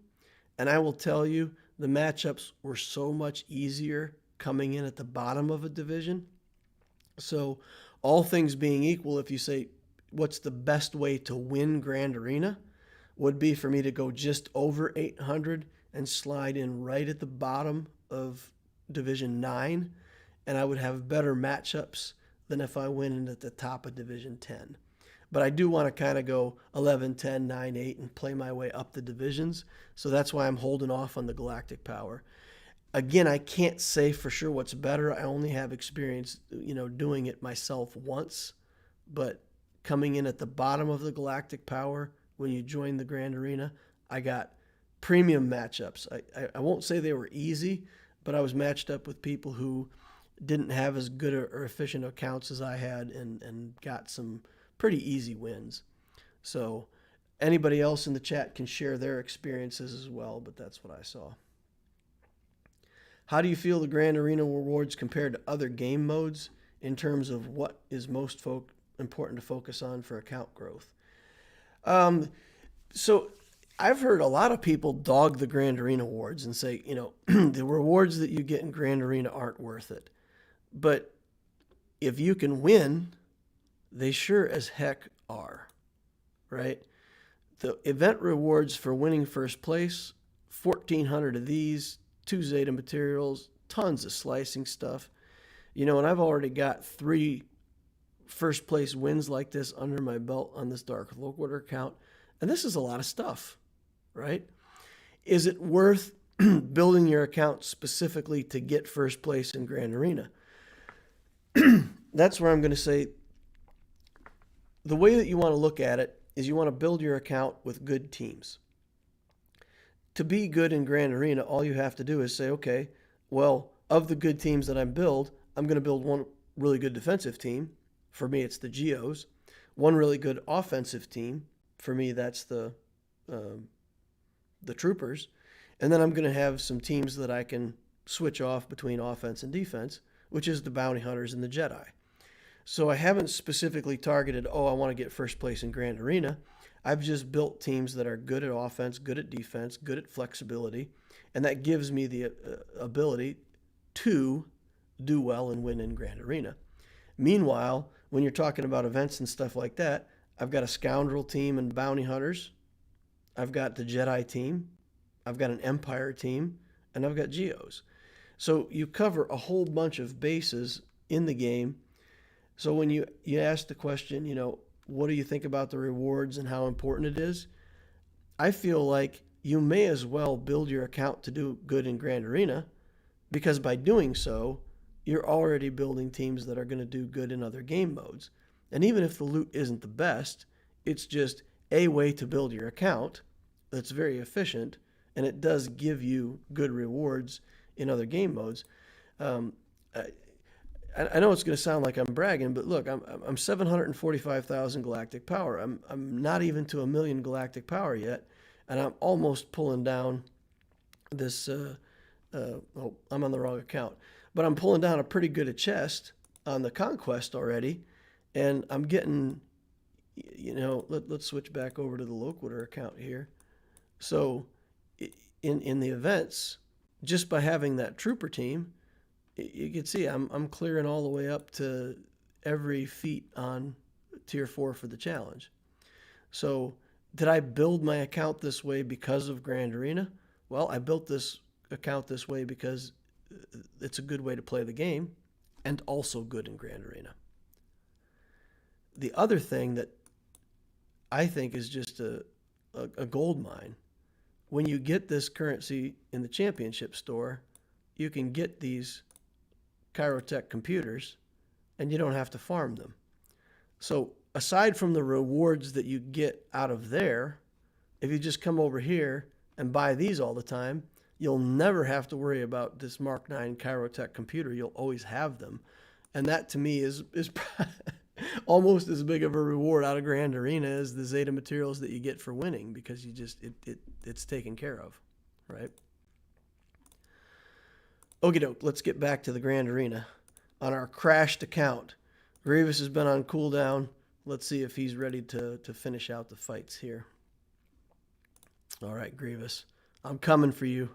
And I will tell you, the matchups were so much easier coming in at the bottom of a division. So all things being equal, if you say, what's the best way to win Grand Arena, would be for me to go just over 800 and slide in right at the bottom of Division 9, and I would have better matchups than if I went in at the top of Division 10. But I do want to kind of go 11, 10, 9, 8 and play my way up the divisions, so that's why I'm holding off on the galactic power. Again, I can't say for sure what's better. I only have experience, doing it myself once, but coming in at the bottom of the galactic power when you join the Grand Arena, I got premium matchups. I won't say they were easy, but I was matched up with people who didn't have as good or efficient accounts as I had and got some pretty easy wins. So anybody else in the chat can share their experiences as well, but that's what I saw. How do you feel the Grand Arena rewards compared to other game modes in terms of what is most important to focus on for account growth? So I've heard a lot of people dog the Grand Arena awards and say, the rewards that you get in Grand Arena aren't worth it. But if you can win, they sure as heck are, right? The event rewards for winning first place, 1,400 of these, 2 Zeta materials, tons of slicing stuff. And I've already got 3 first place wins like this under my belt on this Dark Loquitur account. And this is a lot of stuff, right? Is it worth building your account specifically to get first place in Grand Arena? That's where I'm going to say the way that you want to look at it is you want to build your account with good teams. to be good in Grand Arena, all you have to do is say, okay, well, of the good teams that I build, I'm going to build one really good defensive team. For me, it's the Geos. One really good offensive team. For me, that's the Troopers. And then I'm going to have some teams that I can switch off between offense and defense, which is the Bounty Hunters and the Jedi. So I haven't specifically targeted, I want to get first place in Grand Arena. I've just built teams that are good at offense, good at defense, good at flexibility, and that gives me the ability to do well and win in Grand Arena. Meanwhile, when you're talking about events and stuff like that, I've got a Scoundrel team and Bounty Hunters. I've got the Jedi team. I've got an Empire team, and I've got Geos. So you cover a whole bunch of bases in the game. So when you ask the question, what do you think about the rewards and how important it is? I feel like you may as well build your account to do good in Grand Arena, because by doing so, you're already building teams that are going to do good in other game modes. And even if the loot isn't the best, it's just a way to build your account that's very efficient, and it does give you good rewards in other game modes. I know it's going to sound like I'm bragging, but look, I'm 745,000 galactic power. I'm not even to 1 million galactic power yet, and I'm almost pulling down this. I'm on the wrong account, but I'm pulling down a pretty good chest on the Conquest already, and I'm getting. Let's switch back over to the Loquitur account here. So, in the events, just by having that trooper team, you can see I'm clearing all the way up to every feat on tier 4 for the challenge. So did I build my account this way because of Grand Arena? Well, I built this account this way because it's a good way to play the game and also good in Grand Arena. The other thing that I think is just a gold mine, when you get this currency in the championship store, you can get these Chirotech computers, and you don't have to farm them. So aside from the rewards that you get out of there, if you just come over here and buy these all the time, you'll never have to worry about this Mark 9 Chirotech computer. You'll always have them. And that to me is almost as big of a reward out of Grand Arena as the Zeta materials that you get for winning, because you just it's taken care of, right? Okie doke, let's get back to the Grand Arena. On our crashed account, Grievous has been on cooldown. Let's see if he's ready to finish out the fights here. All right, Grievous, I'm coming for you.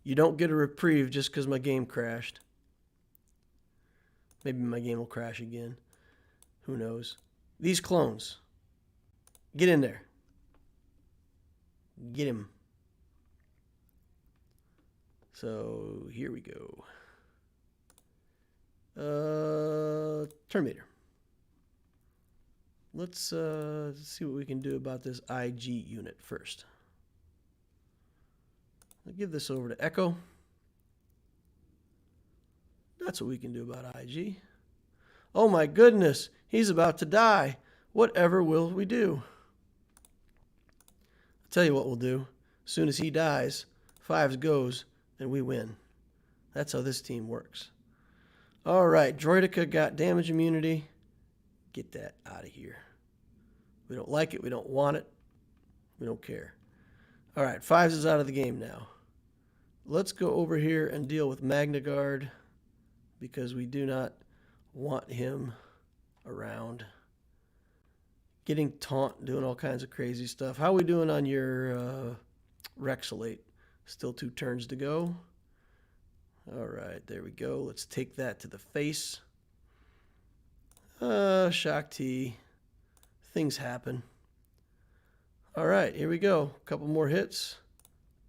You don't get a reprieve just because my game crashed. Maybe my game will crash again. Who knows? These clones. Get in there. Get him. So here we go. Terminator. Let's see what we can do about this IG unit first. I'll give this over to Echo. That's what we can do about IG. Oh my goodness, he's about to die. Whatever will we do? I'll tell you what we'll do. As soon as he dies, Fives goes, and we win. That's how this team works. All right, Droideka got damage immunity. Get that out of here. We don't like it. We don't want it. We don't care. All right, Fives is out of the game now. Let's go over here and deal with Magna Guard, because we do not want him around. Getting taunt, doing all kinds of crazy stuff. How are we doing on your Rexolate? Still 2 turns to go. All right, there we go. Let's take that to the face. Shock T. Things happen. All right, here we go. A couple more hits.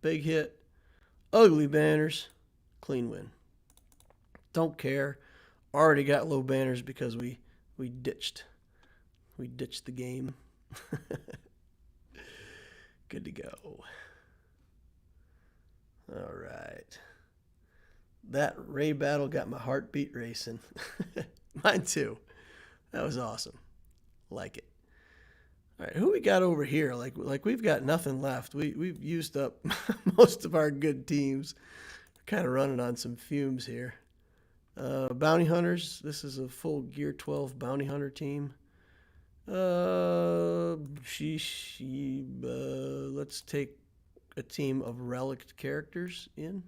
Big hit. Ugly banners. Clean win. Don't care. Already got low banners because we ditched. We ditched the game. Good to go. All right. That Rey battle got my heartbeat racing. Mine too. That was awesome. Like it. All right, who we got over here? Like we've got nothing left. We've used up most of our good teams. Kind of running on some fumes here. Bounty Hunters. This is a full Gear 12 Bounty Hunter team. Let's take a team of relic characters in.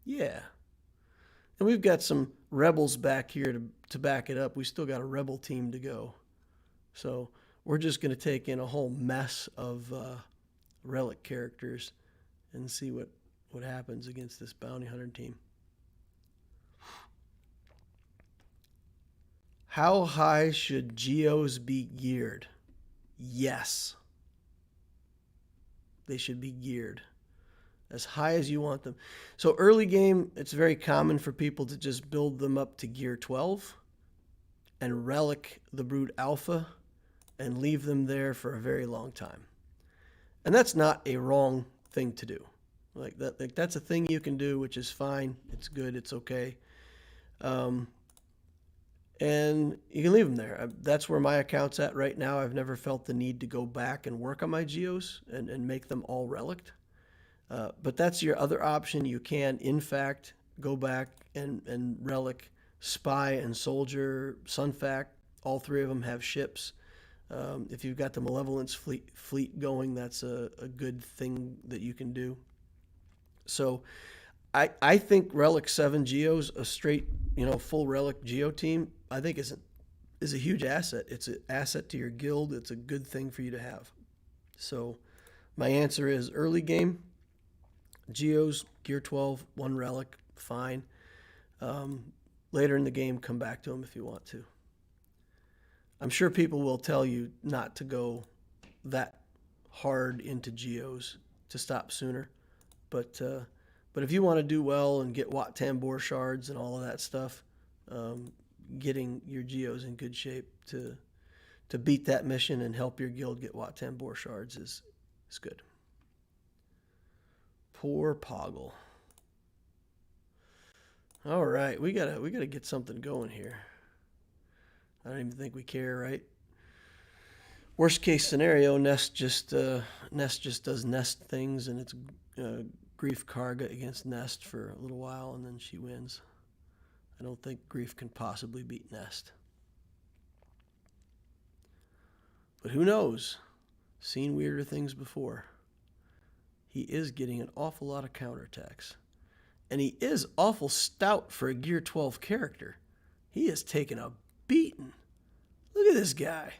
Yeah. And we've got some rebels back here to back it up. We still got a rebel team to go. So we're just going to take in a whole mess of relic characters and see what happens against this bounty hunter team. How high should Geos be geared? Yes. They should be geared as high as you want them. So early game, it's very common for people to just build them up to Gear 12 and relic the Brood Alpha and leave them there for a very long time. And that's not a wrong thing to do. That's a thing you can do, which is fine. It's good. It's okay. And you can leave them there. That's where my account's at right now. I've never felt the need to go back and work on my Geos and make them all relict. But that's your other option. You can, in fact, go back and relic Spy and Soldier, Sunfac. All three of them have ships. If you've got the Malevolence fleet going, that's a good thing that you can do. So I think Relic 7 Geos, a straight, full Relic Geo team, I think is a huge asset. It's an asset to your guild. It's a good thing for you to have. So my answer is early game, Geos, Gear 12, 1 Relic, fine. Later in the game, come back to them if you want to. I'm sure people will tell you not to go that hard into Geos to stop sooner. But if you want to do well and get Wat Tambor shards and all of that stuff, getting your Geos in good shape to beat that mission and help your guild get Wat Tambor shards is good. Poor Poggle. All right, we gotta get something going here. I don't even think we care, right? Worst case scenario, Nest just does Nest things, and it's Grief Karga against Nest for a little while, and then she wins. I don't think Grief can possibly beat Nest. But who knows? Seen weirder things before. He is getting an awful lot of counterattacks. And he is awful stout for a Gear 12 character. He has taken a beating. Look at this guy.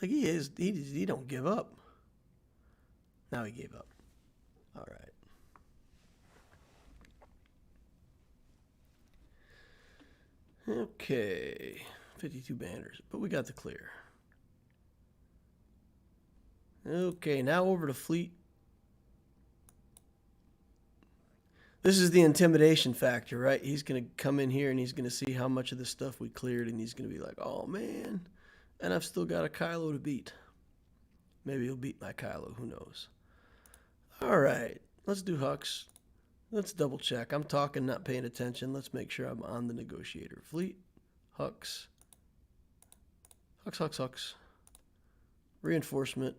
Like he don't give up. Now he gave up. All right. Okay. 52 banners, but we got the clear. Okay, now over to fleet. This is the intimidation factor, right? He's going to come in here and he's going to see how much of the stuff we cleared, and he's going to be like, oh, man, and I've still got a Kylo to beat. Maybe he'll beat my Kylo. Who knows? All right, let's do Hux. Let's double check. I'm talking, not paying attention. Let's make sure I'm on the negotiator. Fleet, Hux. Hux. Reinforcement.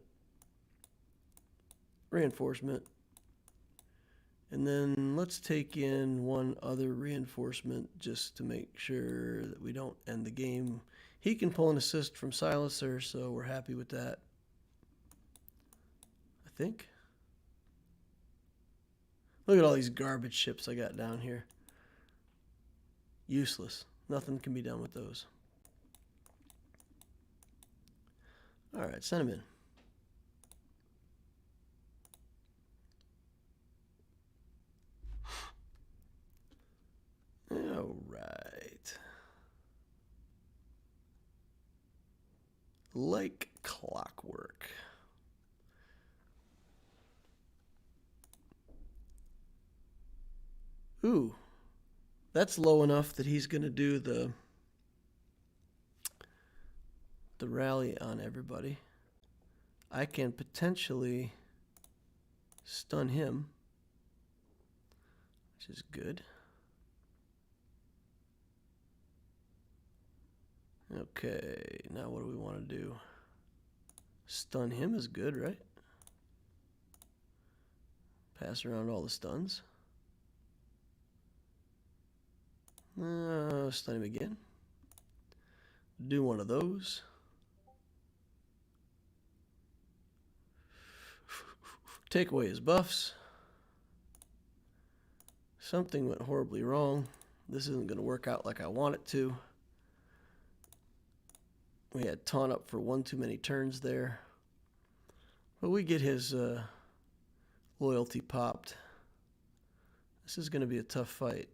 And then let's take in one other reinforcement just to make sure that we don't end the game. He can pull an assist from Silencer, so we're happy with that. I think. Look at all these garbage ships I got down here. Useless. Nothing can be done with those. All right, send him in. All right. Like clockwork. Ooh, that's low enough that he's going to do the rally on everybody. I can potentially stun him, which is good. Okay, now what do we want to do? Stun him is good, right? Pass around all the stuns. Stun him again. Do one of those. Take away his buffs. Something went horribly wrong. This isn't going to work out like I want it to. We had taunt up for one too many turns there. But we get his loyalty popped. This is going to be a tough fight.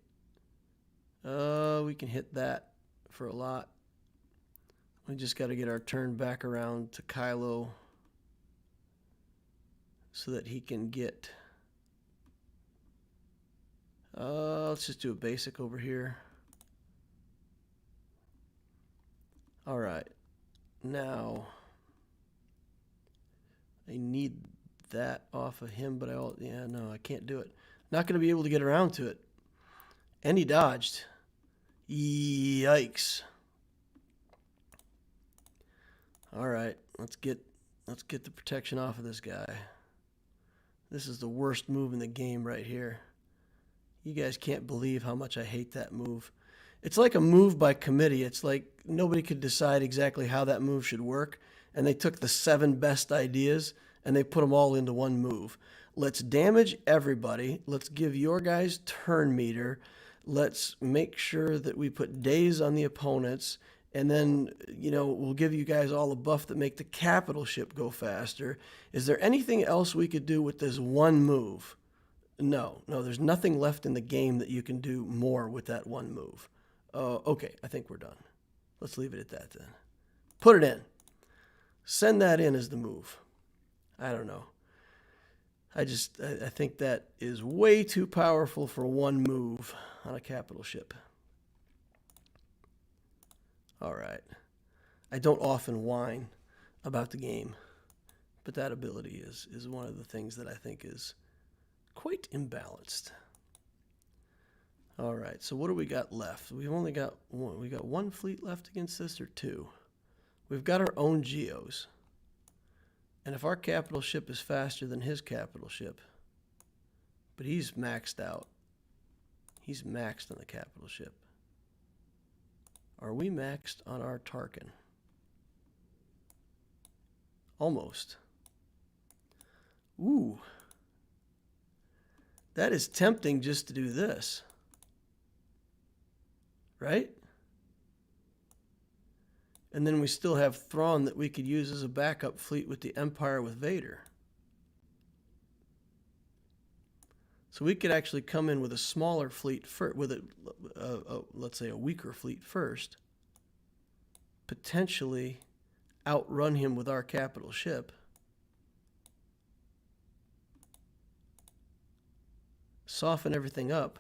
We can hit that for a lot. We just got to get our turn back around to Kylo so that he can get... let's just do a basic over here. All right. Now, I need that off of him, but no, I can't do it. Not going to be able to get around to it. And he dodged. Yikes. All right, let's get the protection off of this guy. This is the worst move in the game right here. You guys can't believe how much I hate that move. It's like a move by committee. It's like nobody could decide exactly how that move should work, and they took the 7 best ideas and they put them all into one move. Let's damage everybody. Let's give your guys turn meter. Let's make sure that we put days on the opponents, and then, we'll give you guys all a buff that make the capital ship go faster. Is there anything else we could do with this one move? No, there's nothing left in the game that you can do more with that one move. Okay, I think we're done. Let's leave it at that then. Put it in. Send that in as the move. I don't know. I think that is way too powerful for one move on a capital ship. All right. I don't often whine about the game, but that ability is one of the things that I think is quite imbalanced. All right, so what do we got left? We've only got one. We got one fleet left against this, or two? We've got our own Geos. And if our capital ship is faster than his capital ship, but he's maxed out. He's maxed on the capital ship. Are we maxed on our Tarkin? Almost. Ooh. That is tempting just to do this. Right? And then we still have Thrawn that we could use as a backup fleet with the Empire with Vader. So we could actually come in with a smaller fleet first, with let's say a weaker fleet first, potentially outrun him with our capital ship, soften everything up,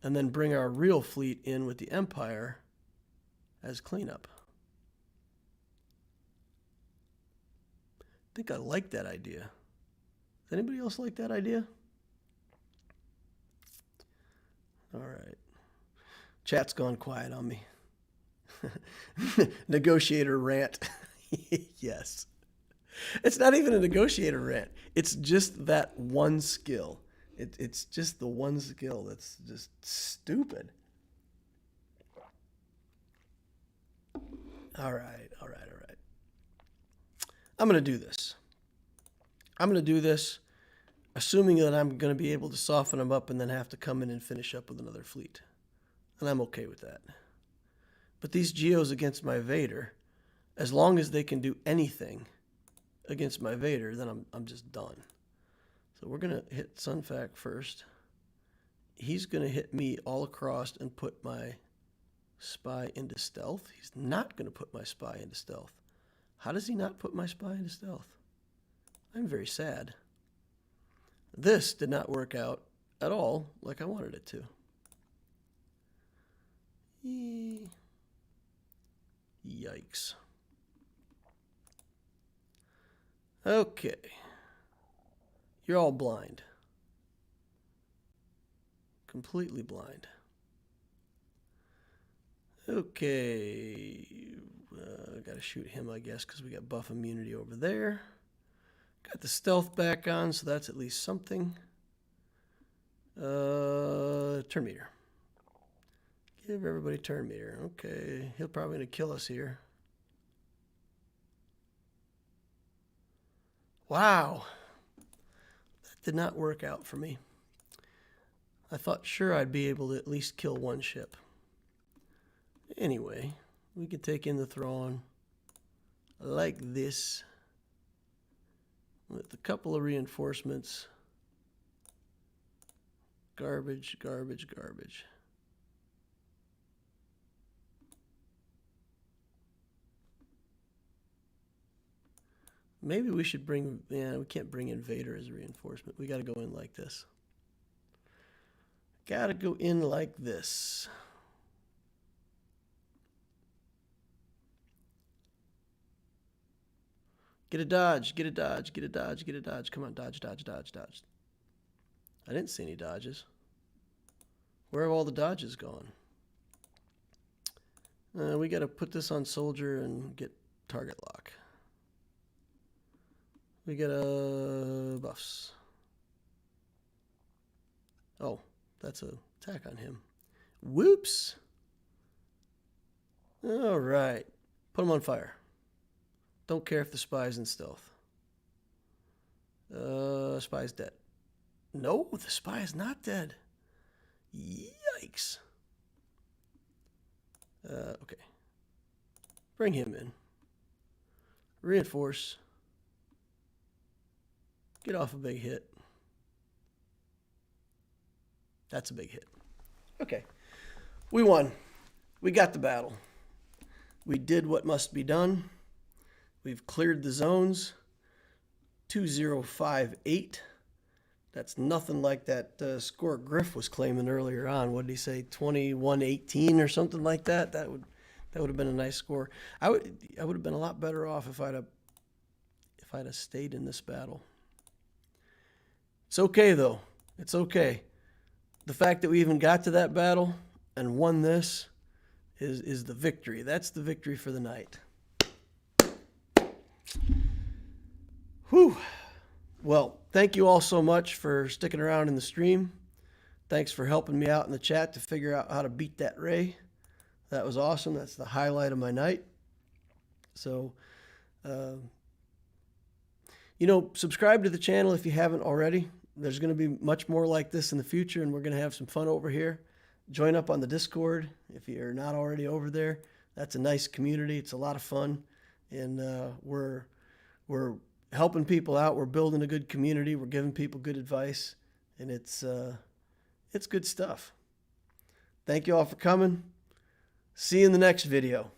and then bring our real fleet in with the Empire as cleanup. I think I like that idea. Does anybody else like that idea? All right. Chat's gone quiet on me. Negotiator rant. Yes. It's not even a negotiator rant. It's just that one skill. It's just the one skill that's just stupid. All right. I'm going to do this. Assuming that I'm going to be able to soften them up and then have to come in and finish up with another fleet. And I'm okay with that. But these Geos against my Vader, as long as they can do anything against my Vader, then I'm just done. So we're going to hit Sunfac first. He's going to hit me all across and put my spy into stealth. He's not going to put my spy into stealth. How does he not put my spy into stealth? I'm very sad. This did not work out at all like I wanted it to. Yikes. Okay. You're all blind. Completely blind. Okay. Got to shoot him, I guess, because we got buff immunity over there. Got the stealth back on, so that's at least something. Turn meter. Give everybody turn meter. Okay. He'll probably going to kill us here. Wow. That did not work out for me. I thought sure I'd be able to at least kill one ship. Anyway, we can take in the Thrawn like this with a couple of reinforcements. Garbage, garbage, garbage. Maybe we should bring, yeah, we can't bring in Vader as a reinforcement. We got to go in like this. Got to go in like this. Get a dodge, get a dodge, get a dodge, get a dodge. Come on, dodge, dodge, dodge, dodge. I didn't see any dodges. Where have all the dodges gone? We got to put this on soldier and get target lock. We got buffs. Oh, that's an attack on him. Whoops. All right. Put him on fire. Don't care if the spy's in stealth. Spy's dead. No, the spy is not dead. Yikes. Okay. Bring him in. Reinforce. Get off a big hit. That's a big hit. Okay. We won. We got the battle. We did what must be done. We've cleared the zones. 2058. That's nothing like that score Griff was claiming earlier on. What did he say? 2118 or something like that. That would have been a nice score. I would have been a lot better off if I'd have stayed in this battle. It's okay though. It's okay. The fact that we even got to that battle and won this is the victory. That's the victory for the night. Whew. Well, thank you all so much for sticking around in the stream. Thanks for helping me out in the chat to figure out how to beat that Rey. That was awesome. That's the highlight of my night. So, subscribe to the channel if you haven't already. There's going to be much more like this in the future, and we're going to have some fun over here. Join up on the Discord if you're not already over there. That's a nice community. It's a lot of fun, and we're helping people out. We're building a good community. We're giving people good advice, and it's good stuff. Thank you all for coming. See you in the next video.